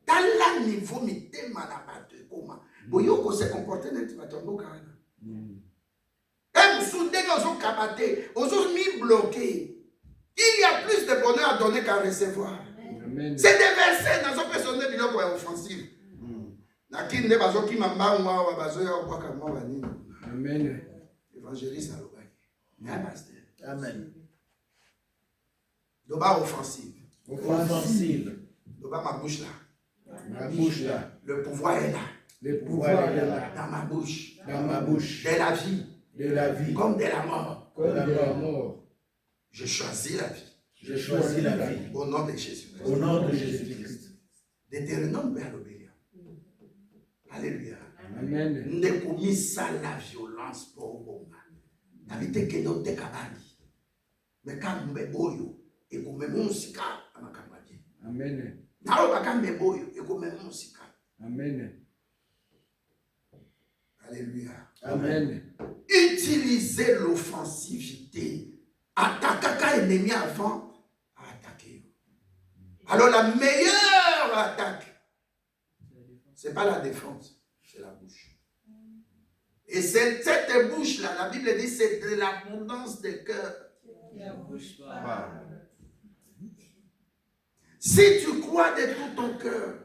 dans la niveau, mais tellement la batte. Comment? Boyoko se comporter dans le bateau. Et vous soutenez que vous avez mis bloqué. Il y a plus de bonheur à donner qu'à recevoir. C'est des versets dans une personne qui est offensive. Amen. Évangéliste Amen. Doba offensive. Offensive. Doba ma bouche là. Ma bouche là. Le pouvoir est là. Le pouvoir est là. Dans ma bouche. Dans ma bouche. De la vie. De la vie. Comme de la mort. Comme de la mort. Je choisis la vie. Je choisis la vie. Au nom de Jésus. Au nom de Jésus-Christ. Deutéronome vers l'obéir. Alléluia. Amen. Nous n'avons commis ça la violence pour Obama. N'habitez que nous te kabali. Mais quand nous boyo et qu'on met mon sika à ma kabali. Amen. N'alo pas quand nous boyo et qu'on met mon sika. Amen. Alléluia. Amen. Utilisez l'offensivité. Attaquez l'ennemi avant à attaquer. Alors la meilleure attaque, ce n'est pas la défense, c'est la bouche. Et cette bouche-là, la Bible dit, c'est de l'abondance des cœurs. Si tu crois de tout ton cœur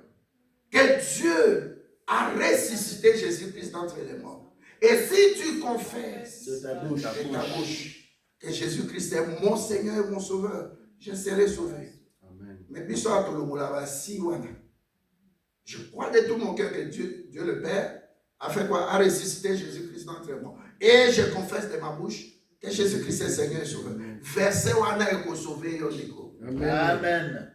que Dieu a ressuscité Jésus-Christ d'entre les morts, et si tu confesses De ta bouche. que Jésus-Christ est mon Seigneur et mon Sauveur, je serai sauvé. Amen. Mais puis ça, je crois de tout mon cœur que Dieu le Père a fait quoi? A ressuscité Jésus-Christ d'entre les morts. Et je confesse de ma bouche que Jésus-Christ est Seigneur et Sauveur. Verset wana eko sauvé yoniko. Amen. Amen.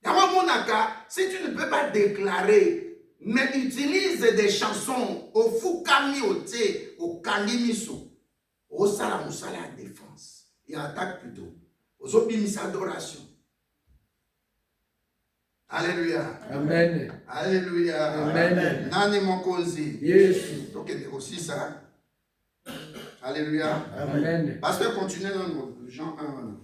D'abord, mon aka, si tu ne peux pas déclarer, mais utilise des chansons au fukami ote, au kanimisu, au salamusala à défense. Et attaque plutôt. Aux obémisses adoration. Alléluia. Amen. Alléluia. Amen. Nani mokonzi. Yes. Donc il y a aussi ça. Alléluia. Amen. Pasteur, continuez dans Jean 1.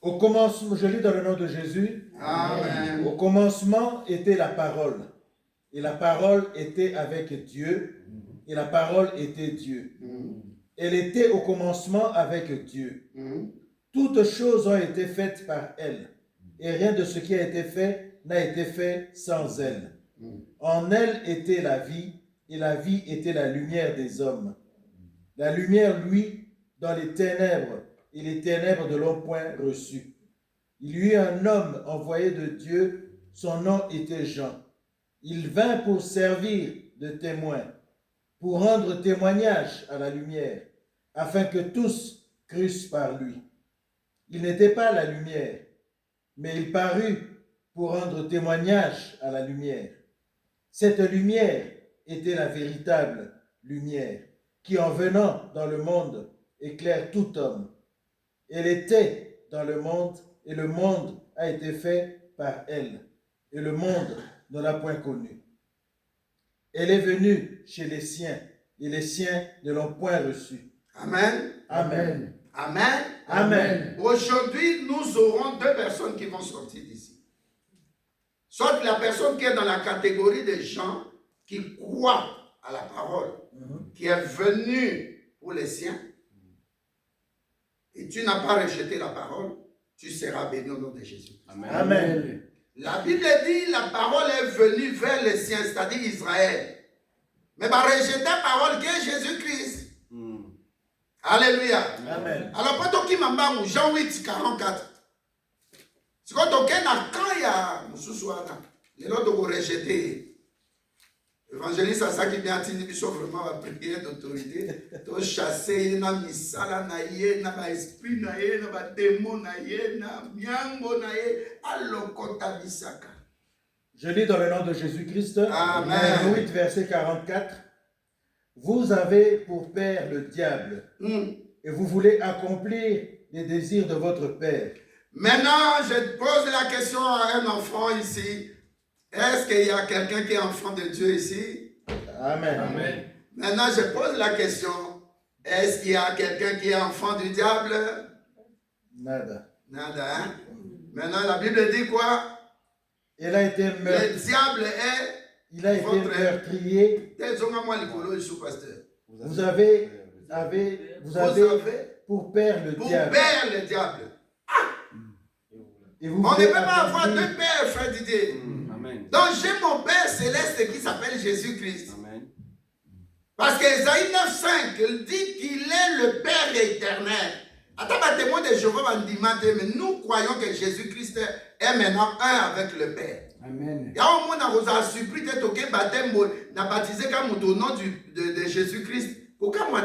Au commencement, je lis dans le nom de Jésus. Amen. Au commencement était la parole. Et la parole était avec Dieu. Et la parole était Dieu. Elle était au commencement avec Dieu. Toutes choses ont été faites par elle, et rien de ce qui a été fait n'a été fait sans elle. En elle était la vie, et la vie était la lumière des hommes. La lumière, lui, dans les ténèbres, et les ténèbres ne l'ont point reçue. Il y eut un homme envoyé de Dieu, son nom était Jean. Il vint pour servir de témoin, pour rendre témoignage à la lumière, afin que tous crussent par lui. Il n'était pas la lumière, mais il parut pour rendre témoignage à la lumière. Cette lumière était la véritable lumière, qui en venant dans le monde éclaire tout homme. Elle était dans le monde, et le monde a été fait par elle, et le monde ne l'a point connue. Elle est venue chez les siens, et les siens ne l'ont point reçue. Amen. Amen. Amen. Amen. Aujourd'hui, nous aurons deux personnes qui vont sortir d'ici. Soit la personne qui est dans la catégorie des gens qui croient à la parole, qui est venue pour les siens, et tu n'as pas rejeté la parole, tu seras béni au nom de Jésus. Amen. Amen. La Bible dit la parole est venue vers les siens, c'est-à-dire Israël. Mais va rejeter la parole qui est Jésus-Christ. Alléluia. Amen. Alors, quand tu m'as Jean 8, 44, c'est quand tu as quand il y a les autres vont rejeter. Évangéliste, c'est ça qui vient à dire, vraiment la prière d'autorité. Tu chasser, na misala na ye, na esprit na ye, na démon na ye, na miambo na ye, alokota bisaka. Je lis dans le nom de Jésus-Christ, Amen. Jean 8, verset 44. Vous avez pour père le diable, et vous voulez accomplir les désirs de votre père. Maintenant, je pose la question à un enfant ici. Est-ce qu'il y a quelqu'un qui est enfant de Dieu ici? Amen. Amen. Maintenant, je pose la question. Est-ce qu'il y a quelqu'un qui est enfant du diable? Nada. Nada, hein? Maintenant, la Bible dit quoi? Il a été Le diable est... Il a été meurtrier. Vous avez pour père le diable. Pour père le diable. Et vous on ne voulez peut pas avoir accomplir- deux pères, frère Didier. Amen. Donc j'ai mon Père céleste qui s'appelle Jésus-Christ. Amen. Parce qu'Ésaïe 9,5, il dit qu'il est le Père éternel. Attends, ma témoin de Jéhovah va me dire, mais nous croyons que Jésus-Christ est maintenant un avec le Père. Amen. Il y a au moins un surpris d'être au baptême, n'a baptisé comme au nom de Jésus-Christ. Pourquoi moi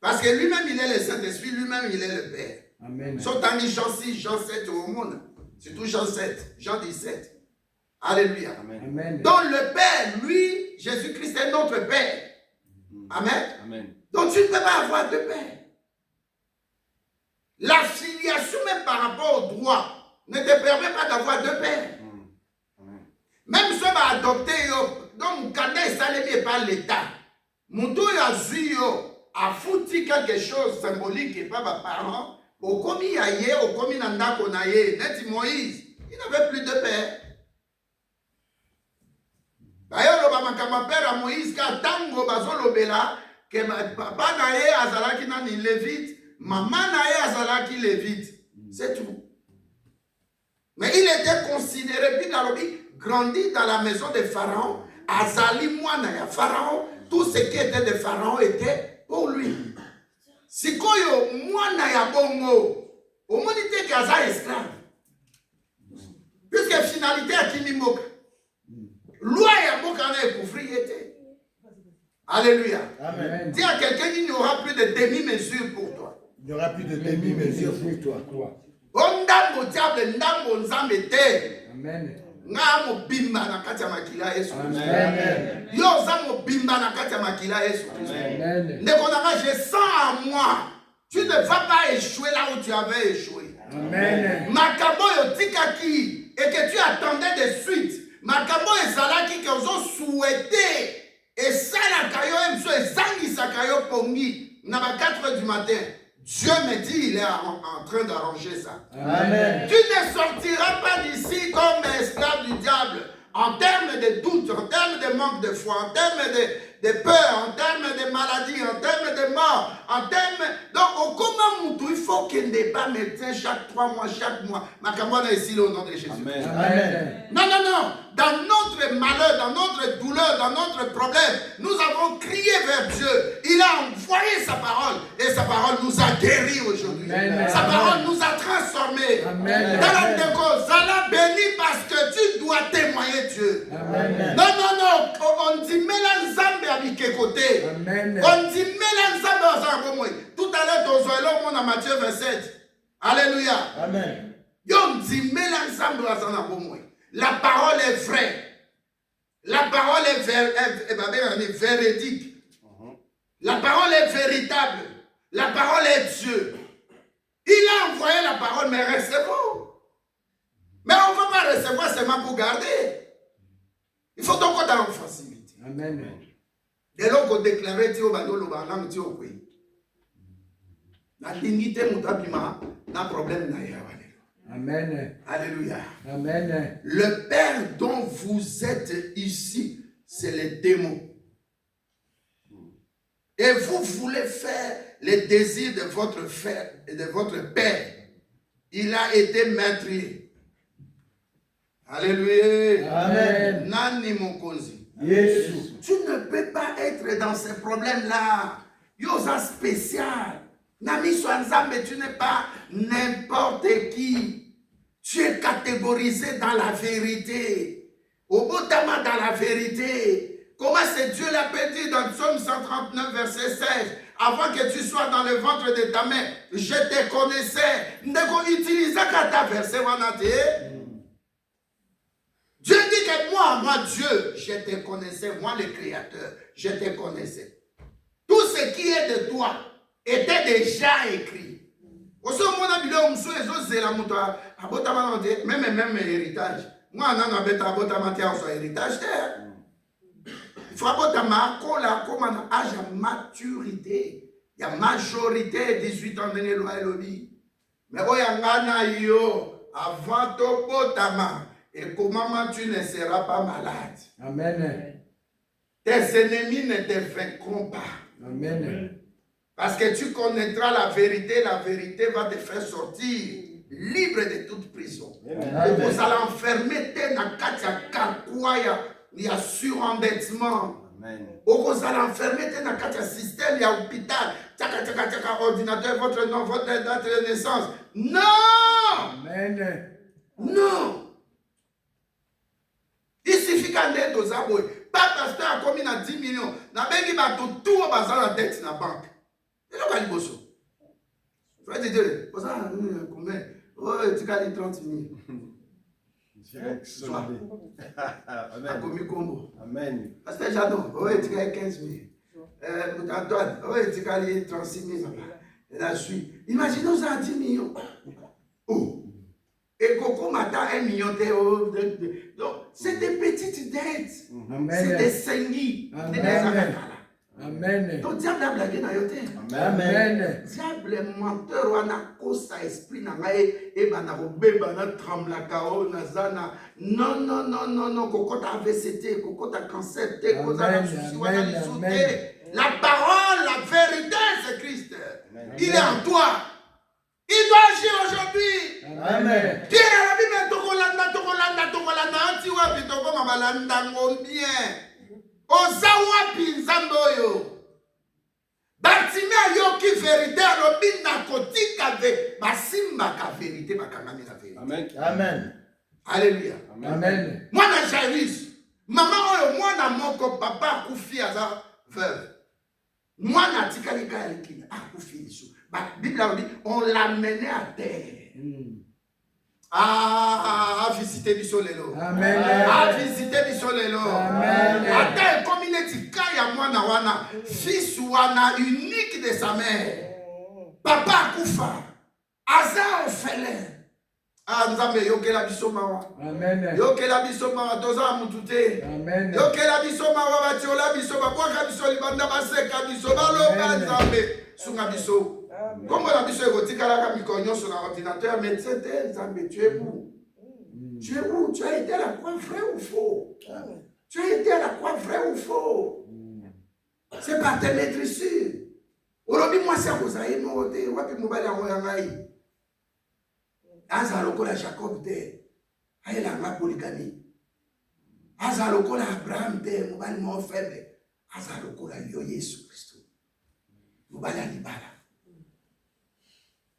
parce que lui-même il est le Saint-Esprit, lui-même il est le Père. Amen. Sauf dans Jean 6, Jean 7 au monde. Surtout Jean 7, Jean 17. Alléluia. Amen. Amen. Donc le Père, lui, Jésus-Christ est notre Père. Amen. Amen. Donc tu ne peux pas avoir deux pères. La filiation même par rapport au droit ne te permet pas d'avoir deux pères. Amen. Même si on va adopter, donc mon cadet est salé par l'État. Mon dos a foutu quelque chose symbolique et pas mes parents. Au commis aïe, au commis nanda konaye, net Moïse, il n'avait plus de père. D'ailleurs, le père à Moïse, quand tango bazolobela, que papa naye azalaki nani lévite, maman naye azalaki lévite. C'est tout. Mais il était considéré, puis grandi dans la maison de Pharaon, azali mwana ya Pharaon, tout ce qui était de Pharaon était pour lui. Sikoyo mwana ya bongo, au monde était kaza esclave. Puisque finalité à Kimimoka. Loi ya boka na ekoufri était. Alléluia. Amen. Dis à quelqu'un qu'il n'y aura plus de demi-mesure pour toi. Il n'y aura plus de demi-mesure pour toi. Ondambo diable ndambo nzambe te. Amen. Nga mobimba na kati ya makila Yesu. Amen. Yo za mobimba na kati ya makila Yesu. Amen. Ndeko nanga, je sens à moi. Tu ne vas pas échouer là où tu avais échoué. Amen. Makambo yo tikaki et que tu attendais de suite. Makambo ezalaki que ozo souhaité et ça la kayo emso ezangi sa kayo pongi na ba 4h du matin. Dieu me dit, il est en train d'arranger ça. Amen. Tu ne sortiras pas d'ici comme esclave du diable en termes de doute, en termes de manque de foi, en termes de peur, en termes de maladie, en termes de mort, en termes... Donc, au comment il faut qu'il n'ait pas médecin chaque 3 mois, chaque mois. Makamwana est ici au nom de Jésus. Amen. Amen. Non, non, non. Dans notre malheur, dans notre douleur, dans notre problème, nous avons crié vers Dieu. Il a envoyé sa parole. Et sa parole nous a guéris aujourd'hui. Sa parole nous a transformés. Amen. Dans la déco, Zala béni parce que tu dois témoigner Dieu. Amen. Non, non, non. On dit Mélanzambe avec côté. Amen. On dit Mélanzambe aux Angomoué. Tout à l'heure, dans un monde à Matthieu 27. Alléluia. Amen. On dit Mélanzambe aux Angomoué. La parole est vraie. La parole est véridique. La parole est véritable. La parole est Dieu. Il a envoyé la parole, mais recevons. Mais on ne va pas recevoir seulement pour garder. Il faut donc être dans l'offensivité. Amen. Dès lors qu'on déclarait Dieu va nous le parler, Dieu au pays. La dignité, n'a problème d'ailleurs. Amen. Alléluia. Amen. Le Père dont vous êtes ici, c'est le démon. Et vous voulez faire les désirs de votre frère et de votre père. Il a été meurtrier. Alléluia. Amen. Nani Mokonzi. Jésus. Tu ne peux pas être dans ces problèmes-là. Yosa spécial. Nami Swanzambe, tu n'es pas n'importe qui. Tu es catégorisé dans la vérité. Au bout dans la vérité. Comment c'est Dieu l'a dit dans Psaume 139, verset 16. Avant que tu sois dans le ventre de ta mère, je te connaissais. Ndeko utilisa kata verset wanate. Dieu dit que moi Dieu, je te connaissais, moi le Créateur, je te connaissais. Tout ce qui est de toi était déjà écrit. Aussi, même héritage. Moi, héritage. Il faut avoir âge à maturité. Il y a majorité, 18 ans, de loi et lobby. Mais avant ton botama, et comment tu ne seras pas malade. Amen. Tes ennemis ne te vaincront pas. Amen. Parce que tu connaîtras la vérité va te faire sortir libre de toute prison. Vous allez enfermer il y a surendettement. Vous allez enfermer dans le système, il y a hôpital, ordinateur, votre nom, votre date de naissance. Non! Amen. Non! Il suffit qu'un dette aux aboués. Pas pasteur a commis 10 millions. N'a pas dit tout au bazar la dette dans la banque. Et là, il bosse. Frère de Dieu, vous avez combien? Oh, tu as dit 30 000. Amen. A commis combo. Amen. Pasteur Jadon, oh, tu as 15 000. Antoine, oh, tu as dit 36 000. Et là, je suis. Imaginons ça à 10 millions. Oh! Et Coco Mata 1 million d'euros. Donc, c'est des petites dettes. C'est des saignées. Amen. Donc, diable a blagué dans yote. Amen. Diable menteur, on a kosa esprit na ngai et banako beba na trembla kao na zana. Non, non, non, non, non. Coco ta AVCT, Coco ta cancer, te koza na souci, wana lisouté. La parole, la vérité, c'est Christ. Il est en toi. Il doit agir aujourd'hui. Amen. Pierre a la Bible, tokolanda, anti-wapi, tokoma balanda ngombien. Ozawapi nzamboyo. Bartimée yoki vérité, alobi nakotika ve, basimba ka vérité, bakangami la vérité. Amen. Amen. Alléluia. Amen. Moi na Jairus, maman oyo, moi na moko, papa akufi aza veuve. Moi na tikali ka elikina, akufi liso. La Bible a dit, on l'a mené à terre. À visiter du soleil. Amen. À visiter du soleil. Amen. À terre, comme il est dit, Kaya Mwana Wana, fils Wana, unique de sa mère. Papa Koufa, Aza Ophelin. Ah, nous avons yoke la biso mawa. Amen. Yoke la biso mawa, toza mutute. Amen. Yoke la biso mawa, batiola biso, babwaka biso, libanda baseka biso, baloka nzambe, sunga biso. Comme la biso est retirée à la mikonyo sur l'ordinateur, mais c'était Zambé, tu es où? Tu es où? Tu as été à la croix, vrai ou faux? Tu as été à la croix, vrai ou faux? C'est par tes maîtrisures. Aujourd'hui, moi, c'est à vous aïe, moi, wapi mobile en yangai. Aza lokola Jacob te, aïe la polygamie. Aza lokola Abraham te, mobile mo faible. Aza lokola yo Yesu Christo. Mobile alibala.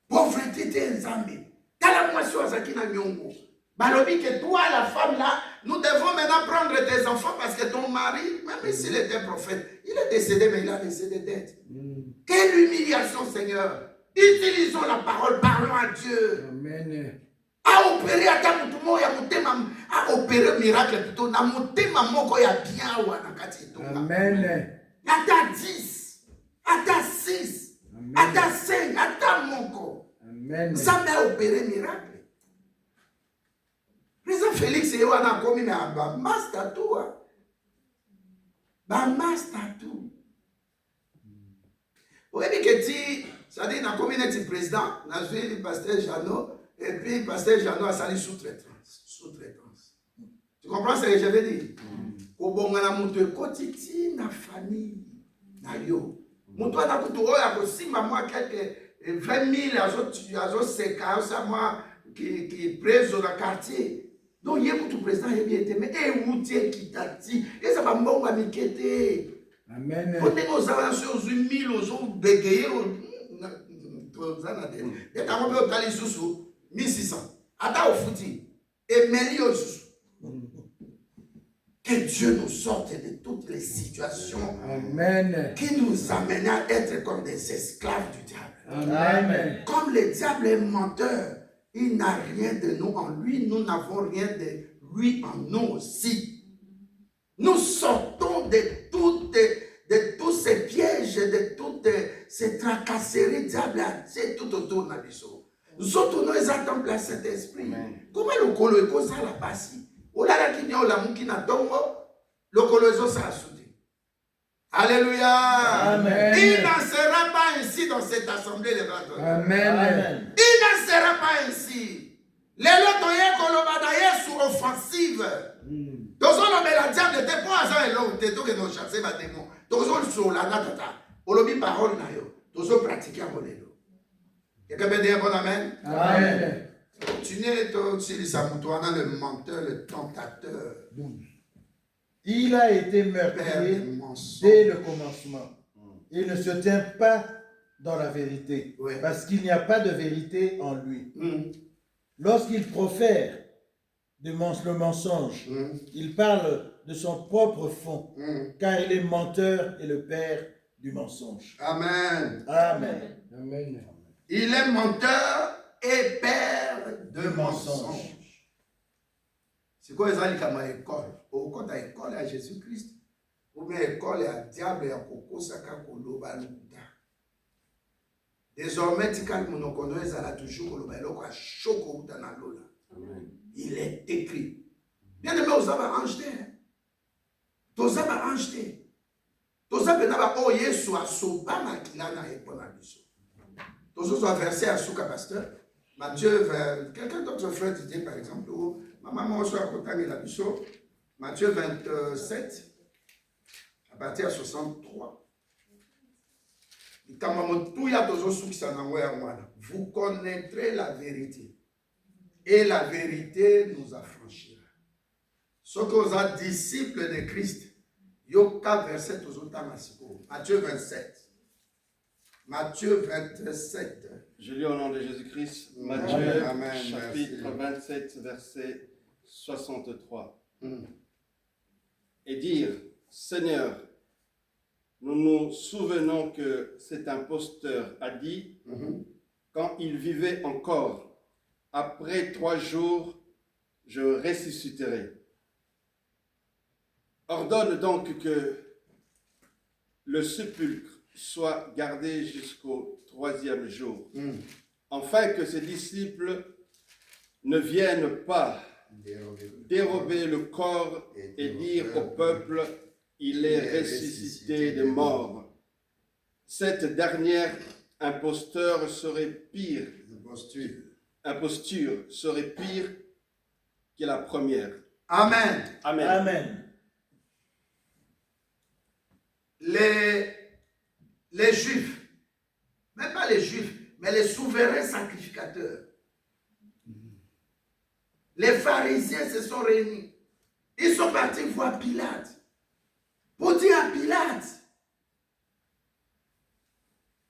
Pauvreté te nzambe. Tala moi sur Azakina Nyongo. Balobi que toi, la femme là, nous devons maintenant prendre tes enfants parce que ton mari, même s'il était prophète, il est décédé, mais il a laissé des dettes. Quelle humiliation, Seigneur. Utilisons la parole, parlons à Dieu. Amen. A opérer à ta moutumo ya mutema, a opérer miracle plutôt, na mutema moko ya bien ou anakati tonga. Amen. À ta 10, à ta 6, à ta 5, à ta moko. Amen. Ça m'a opéré miracle. Président Félix et Yoana commis na ba master tout. Ba master tout. Oui, mais que tu, ça dit, dans la communauté président, dans le pasteur Jeannot, et puis pasteur Jeannot a sali sous-traitance. Sous-traitance. Tu comprends ce que je veux dire? Kobonga na mutu kotiti na famille na yo. Mutu ana kutu oya kosimba moi quelques 20 000 azo seka ça moi qui presse dans le quartier. Donc il y a tout président et bien mais et outil qui tati et ça va mbonga mikete. Amen. On est aux avances aux 1000 aux bégayés aux anades. Et quand on peut aller sous 1600. Attends au fouti. Et mêlé au sous. Que Dieu nous sorte de toutes les situations Amen. qui nous amènent à être comme des esclaves du diable. Amen. Comme le diable est menteur, il n'a rien de nous en lui, nous n'avons rien de lui en nous aussi. Nous sortons de tous ces pièges, de toutes ces tracasseries diable, c'est tout autour de nous. Nous autres, nous exactons place cet esprit. Comment le colo est comme ça la passe? Olala qui vient au lamu qui n'a tongo, le colo est ça soudé. Alléluia. Amen. Il n'en sera pas ainsi dans cette assemblée les bras. Amen. Il n'en sera pas ainsi. Les lots de sous offensive. Tozo la diable te po aza elo te to que no chasser ba démon. Tozo sur la tata. Olobi parole na yo. Tozo pratiquer molelo. Quelqu'un peut dire bon amen? Amen. Continuez to utiliser mutuana le menteur, le tentateur. Il a été meurtrier dès le commencement. Il ne se tient pas dans la vérité, parce qu'il n'y a pas de vérité en lui. Lorsqu'il profère le mensonge, il parle de son propre fond, car il est menteur et le père du mensonge. Amen. Amen. Amen. Il est menteur et père de mensonge. C'est quoi les alliés comme école? Au compte à école à Jésus-Christ, ou bien école à diable et à Coco Saka Kolo Balukuta. Désormais, tu calmes mon connaît, ça a toujours le balo à Choko Danalola. Il est écrit. Bien aimé, vous avez acheté. Vous avez acheté. Vous avez oh Yesu a soba makilana et pour la mission. Vous avez versé à Souka Pasteur. Matthieu, quelqu'un d'autre frère disait par exemple, où ma maman soit à côté de la mission. Matthieu 27, à partir de 63. Vous connaîtrez la vérité. Et la vérité nous affranchira. Ce que vous êtes disciples de Christ, Yoka verset aux Matthieu 27. Matthieu 27. Je lis au nom de Jésus-Christ, Matthieu, chapitre 27, verset 63. Et dire, Seigneur, nous nous souvenons que cet imposteur a dit, quand il vivait encore, après 3 jours, je ressusciterai. Ordonne donc que le sépulcre soit gardé jusqu'au 3e jour, afin que ses disciples ne viennent pas dérober le corps et dire au peuple, il est ressuscité des morts. Cette dernière imposture serait pire qui est la première. Amen. Amen. Amen. Les Juifs, même pas les Juifs, mais les souverains sacrificateurs, les pharisiens se sont réunis. Ils sont partis voir Pilate pour dire à Pilate,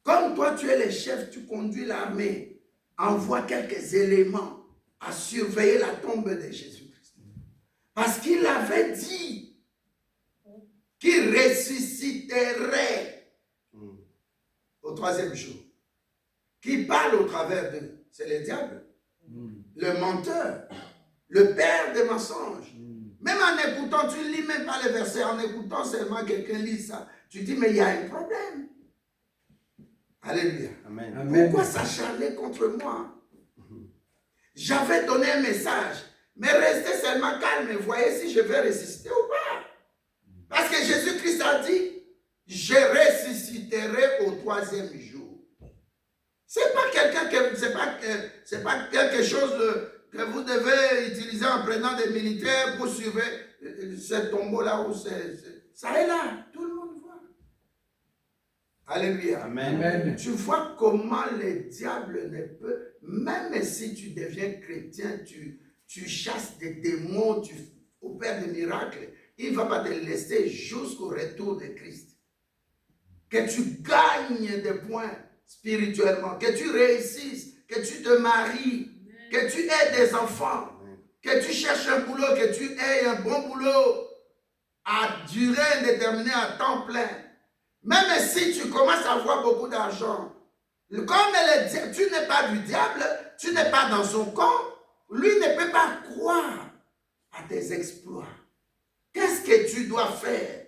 comme toi tu es le chef, tu conduis l'armée, envoie quelques éléments à surveiller la tombe de Jésus-Christ. Parce qu'il avait dit qu'il ressusciterait au troisième jour. Qui parle au travers d'eux? C'est le diable, le menteur, le père des mensonges. Même en écoutant, tu ne lis même pas les versets, en écoutant seulement quelqu'un lit ça, tu dis mais il y a un problème. Alléluia. Amen. Amen. Pourquoi s'acharner contre moi? J'avais donné un message, mais restez seulement calme et voyez si je vais ressusciter ou pas. Parce que Jésus-Christ a dit, je ressusciterai au troisième jour. C'est pas c'est pas quelque chose que vous devez utiliser en prenant des militaires pour surveiller ce tombeau-là où ça est là, tout le monde voit. Alléluia. Amen. Amen. Tu vois comment le diable ne peut, même si tu deviens chrétien, tu chasses des démons, tu opères des miracles, il ne va pas te laisser jusqu'au retour de Christ. Que tu gagnes des points spirituellement, que tu réussisses, que tu te maries, que tu aies des enfants, que tu cherches un boulot, que tu aies un bon boulot à durée indéterminée, à temps plein. Même si tu commences à avoir beaucoup d'argent, comme tu n'es pas du diable, tu n'es pas dans son camp, lui ne peut pas croire à tes exploits. Qu'est-ce que tu dois faire?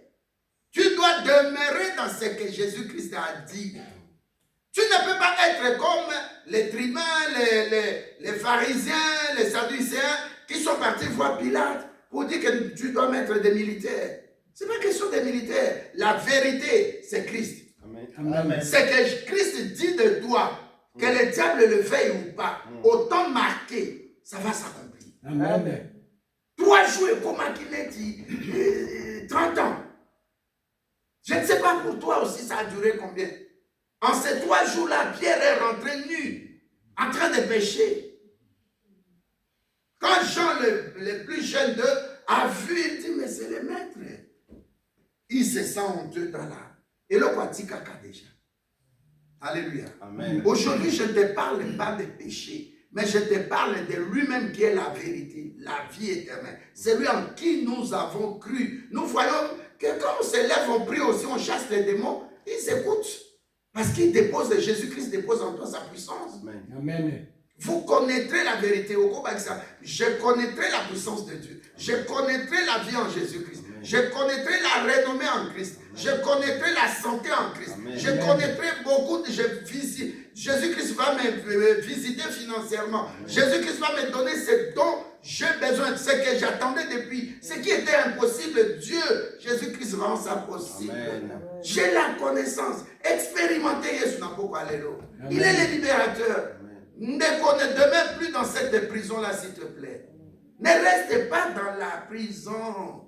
Tu dois demeurer dans ce que Jésus-Christ a dit. Tu ne peux pas être comme les tribuns, les pharisiens, les sadducéens qui sont partis voir Pilate pour dire que tu dois mettre des militaires. Ce n'est pas question des militaires. La vérité, c'est Christ. Amen. Amen. C'est que Christ dit de toi, que le diable le veuille ou pas, au temps marqué, ça va s'accomplir. Amen. 3 jours, comment qu'il est dit, 30 ans. Je ne sais pas pour toi aussi, ça a duré combien. En ces 3 jours-là, Pierre est rentré nu, en train de pécher. Quand Jean, le plus jeune d'eux, a vu, il dit, mais c'est le maître. Il se sent honteux dans la... Et le Kwatika déjà. Alléluia. Amen. Aujourd'hui, je ne te parle pas de péché, mais je te parle de lui-même qui est la vérité, la vie éternelle. C'est lui en qui nous avons cru. Nous voyons que quand on se lève, on prie aussi, on chasse les démons, ils écoutent. Parce qu'il dépose, Jésus-Christ dépose en toi sa puissance. Amen. Amen. Vous connaîtrez la vérité. Je connaîtrai la puissance de Dieu. Je connaîtrai la vie en Jésus-Christ. Je connaîtrai la renommée en Christ. Je connaîtrai la santé en Christ. Amen. Je connaîtrai beaucoup de... Jésus-Christ va me visiter financièrement. Jésus-Christ va me donner ce dont j'ai besoin. Ce que j'attendais depuis. Ce qui était impossible, Dieu, Jésus-Christ rend ça possible. Amen. J'ai la connaissance. Expérimentez Yesu Napoko Alelo. Il est le libérateur. Ne demeure plus dans cette prison-là, s'il te plaît. Ne reste pas dans la prison.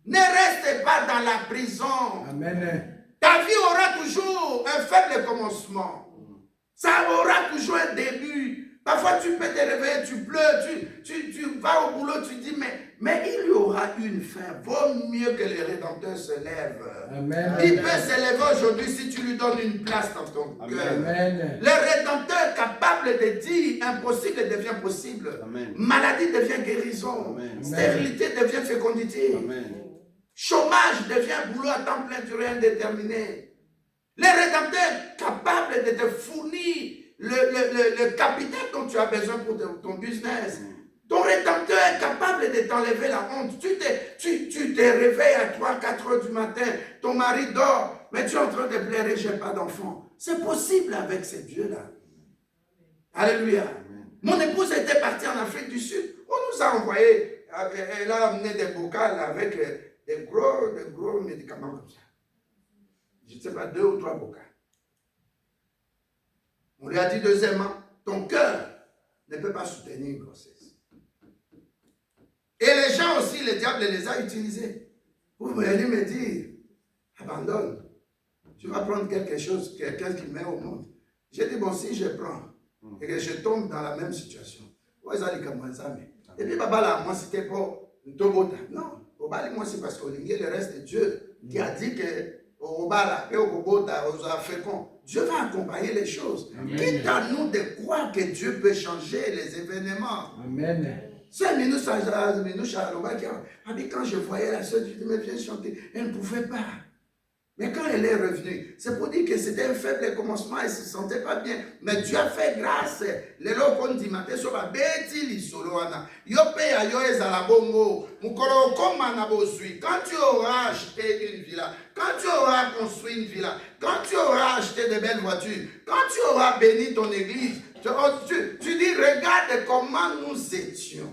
Ne reste pas dans la prison. Amen. Ta vie aura toujours un faible commencement. Ça aura toujours un début. Parfois, tu peux te réveiller, tu pleures, tu vas au boulot, tu dis, mais il y aura une fin. Vaut mieux que le Rédempteur se lève. Amen. Il peut se lever aujourd'hui si tu lui donnes une place dans ton cœur. Amen. Le Rédempteur capable de dire impossible devient possible. Amen. Maladie devient guérison. Amen. Stérilité devient fécondité. Amen. Chômage devient boulot à temps plein durée indéterminée. Le Rédempteur capable de te fournir le capital dont tu as besoin pour ton business. Ton Rédempteur est capable de t'enlever la honte. Tu te réveilles à 3-4 heures du matin, ton mari dort, mais tu es en train de pleurer, j'ai pas d'enfant. C'est possible avec ce Dieu-là. Alléluia. Mon épouse était partie en Afrique du Sud. On nous a envoyé, elle a amené des bocals avec des gros médicaments comme ça. Je ne sais pas, 2 ou 3 bocals. On lui a dit deuxièmement, ton cœur ne peut pas soutenir une grossesse. Et les gens aussi, le diable les a utilisés. Vous venez me dire, abandonne. Tu vas prendre quelque chose, quelqu'un qui met au monde. J'ai dit, bon, si je prends et que je tombe dans la même situation, et puis, papa, là, moi, c'était pour Tobota. Non, moi, c'est parce qu'on est le reste de Dieu qui a dit que Dieu va accompagner les choses. Quitte à nous de croire que Dieu peut changer les événements. Amen. C'est quand je voyais la soeur, je disais, mais viens chanter. Elle ne pouvait pas. Mais quand elle est revenue, c'est pour dire que c'était un faible commencement, elle ne se sentait pas bien. Mais Dieu a fait grâce. Les lots qu'on dit, quand tu auras acheté une villa, quand tu auras construit une villa, quand tu auras acheté de belles voitures, quand tu auras béni ton église, tu dis, regarde comment nous étions.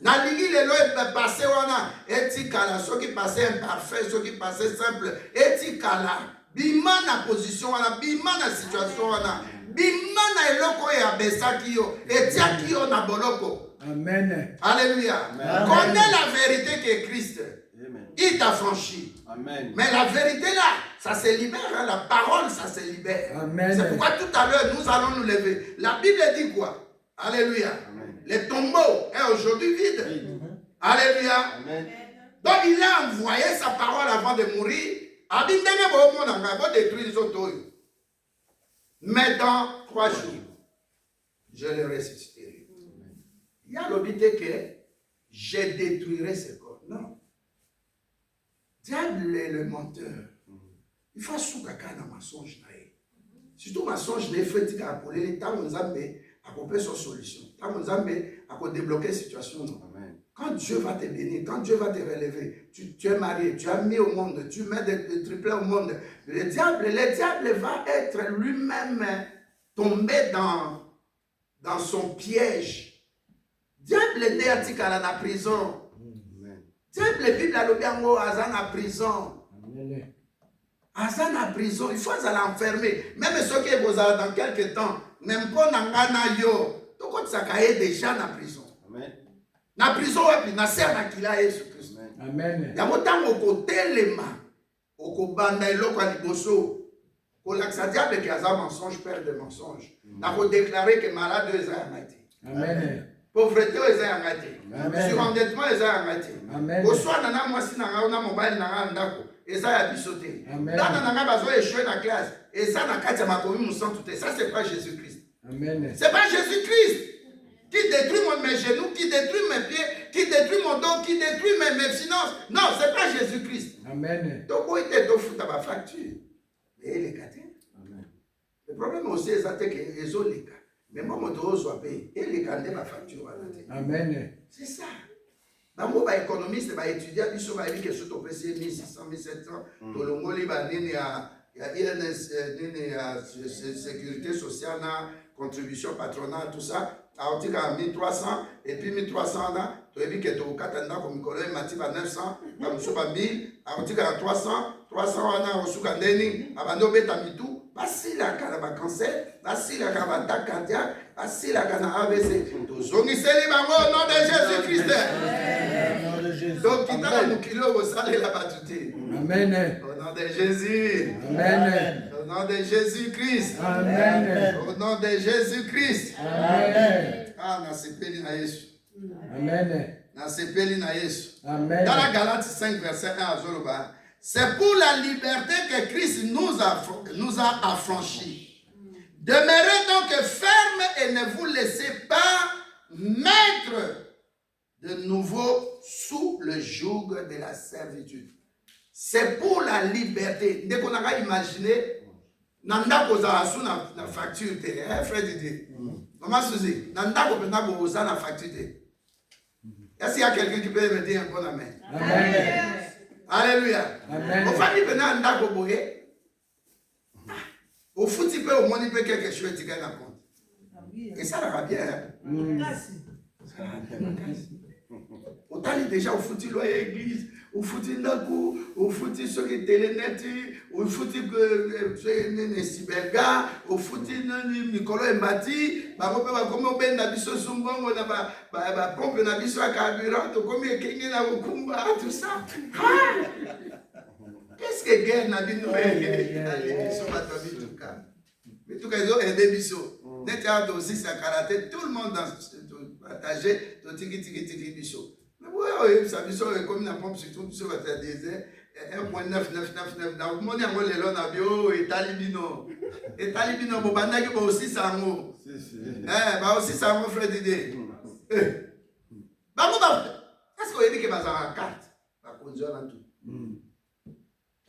Naligi lelo passé wana etikala ceux qui passaient imparfait, ceux qui passaient simple etikala bima na position wana bima na situation wana bima na eloko ya besaki yo etiaki yo na boloko. Amen. Alléluia. Connais la vérité qui est Christ. Amen. Il t'a franchi. Amen. Mais la vérité là, ça se libère, hein? La parole, ça se libère. Amen. C'est pourquoi tout à l'heure, nous allons nous lever. La Bible dit quoi? Alléluia. Amen. Le tombeau est aujourd'hui vide. Alléluia. Amen. Donc il a envoyé sa parole avant de mourir. Mais dans 3 jours, je le ressusciterai. Il y a l'obité que je détruirai ce corps. Non. Diable est le menteur. Il faut soukaka na mensonge. Surtout mensonge, il faut dire appeler les temps nous amener à couper son solution. Tant nous amener à débloquer la situation. Quand Dieu va te bénir, quand Dieu va te relever, tu es marié, tu as mis au monde, tu mets des triplés au monde. Le diable va être lui-même tombé dans son piège. Diable est né à la prison. Diable est Bible à l'obiango, Azan à prison. Azan à prison, il faut l'enfermer. Même ceux qui sont dans quelques temps, même pas n'angana yo, donc ça caille déjà dans la prison. Amen. Na prison wapi na serre na kila Yesu Kristo. Amen. Ya motango kotelema okobanda eloko ya liboso kolakisa diable ki aza mensonge père de mensonge. Na ko déclarer que malade eza yanga te. Amen. Pauvreté eza yanga te. Amen. Surendettement eza yanga te. Amen. Koswana na mwasi na nga na mobile na nga ndako eza ya biso te. Amen. Dana na nga bazo échouer na classe eza na kati ya makomi musantu te. Ça c'est pas Jésus-Christ. Amen. C'est pas Jésus-Christ qui détruit mes genoux, qui détruit mes pieds, qui détruit mon dos, qui détruit mes finances. Non, c'est pas Jésus-Christ. Amen. Donc, où était ton foot à ma facture? Et les cas. Le problème aussi, c'est que les autres les cas. Mais moi, mon dos soit payé. Et les cas de ma facture. Amen. C'est ça. Dans mon économiste, étudiant, il faut dire que sur ton PC 1600, 1700, tout le monde, il y a sécurité sociale, contribution patronale, tout ça. Alors, tu as 1300, et puis 1300, tu as vu que tu as 400, comme Nicolas, il a 900, tu as 1000, alors tu as 300, 300, tu as 1000, avant de mettre tout, pas si la cancer, pas si la attaque cardiaque, pas si la AVC. Tous au nom de Jésus-Christ. Donc, qui t'a nous kilo au salé la batute. Amen. Au nom de Jésus. Amen. Au nom de Jésus-Christ. Amen. Au nom de Jésus-Christ. Amen. Ah, na sepeli na Yesu. Amen. Na sepeli na Yesu. Amen. Dans la Galates 5, verset 1 à Zoloba, c'est pour la liberté que Christ nous a affranchis. Demeurez donc ferme et ne vous laissez pas mettre de nouveau sous le joug de la servitude. C'est pour la liberté. Dès qu'on a imaginé, nanda koza sous na facture, frère Didier. Maman Suzy, nanda koza na facture. Est-ce qu'il y a quelqu'un qui peut me dire un bon amen? Amen. Alléluia. Amen. Au fait, il peut nanda koboye. Au foot, il peut au moins quelque chose qui gagne compte. Et ça va bien. Ça va bien. otali déjà ofuti loyer église, ofuti ndaku, ofuti soki teleneti, ofuti nene siberga, ofuti nani mikolo embati, bango pe bakomi obenda biso sumbongo na ba pompe na biso ya carburant, tokomi ekenge na okumba, tout ça. Qu'est-ce que guerre na bino allez biso bato bituka. Bituka ezo ede biso. Neti ato aussi sa karaté, tout le monde dans partagé, to tiki biso. Mais oui, ça biso comme na pompe surtout biso va te dire 1.9999 na moni yango lelo na bio etalibino bo bandaki bo aussi sango ba aussi sango frère Didier bango ba est-ce que oyebi ke bazala carte ba konzo na tout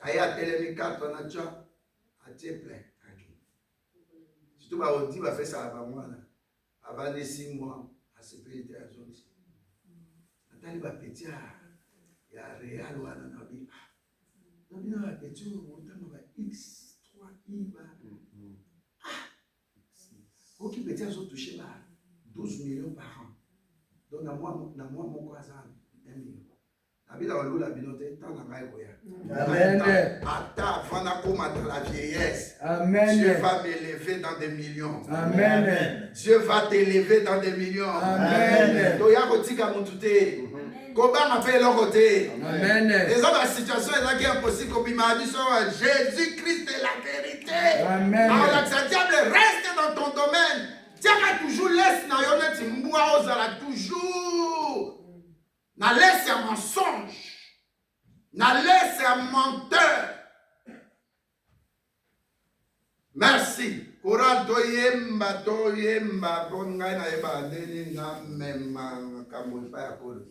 aya telemi carte na cha atie plein surtout ba odi ba fait ça ba mwana avant les 6 mois à sécurité à zone natali ba petit ya Real wana na bi na ba petit montana ba X3 I ba qui petit a touché ba 12 millions par an donc na moi moko azana 1 million abila walula binote tanga ngai koya Amen. Attends, avant de la vieillesse, Amen. Dieu va m'élever dans des millions. Amen. Dieu va t'élever dans des millions. Amen. Toya kotika mutute. Koba m'appelle l'autre côté. Amen. Les autres situations qui est impossible comme il m'a dit Jésus-Christ est la vérité. Amen. Alors le diable reste dans ton domaine. Tiens toujours laisse na yonet mwa ozala toujours. Na laisse un mensonge. Na laisse un menteur. Merci. Koral toyemba ponga na eba deni na mema kambo pa ya kolo.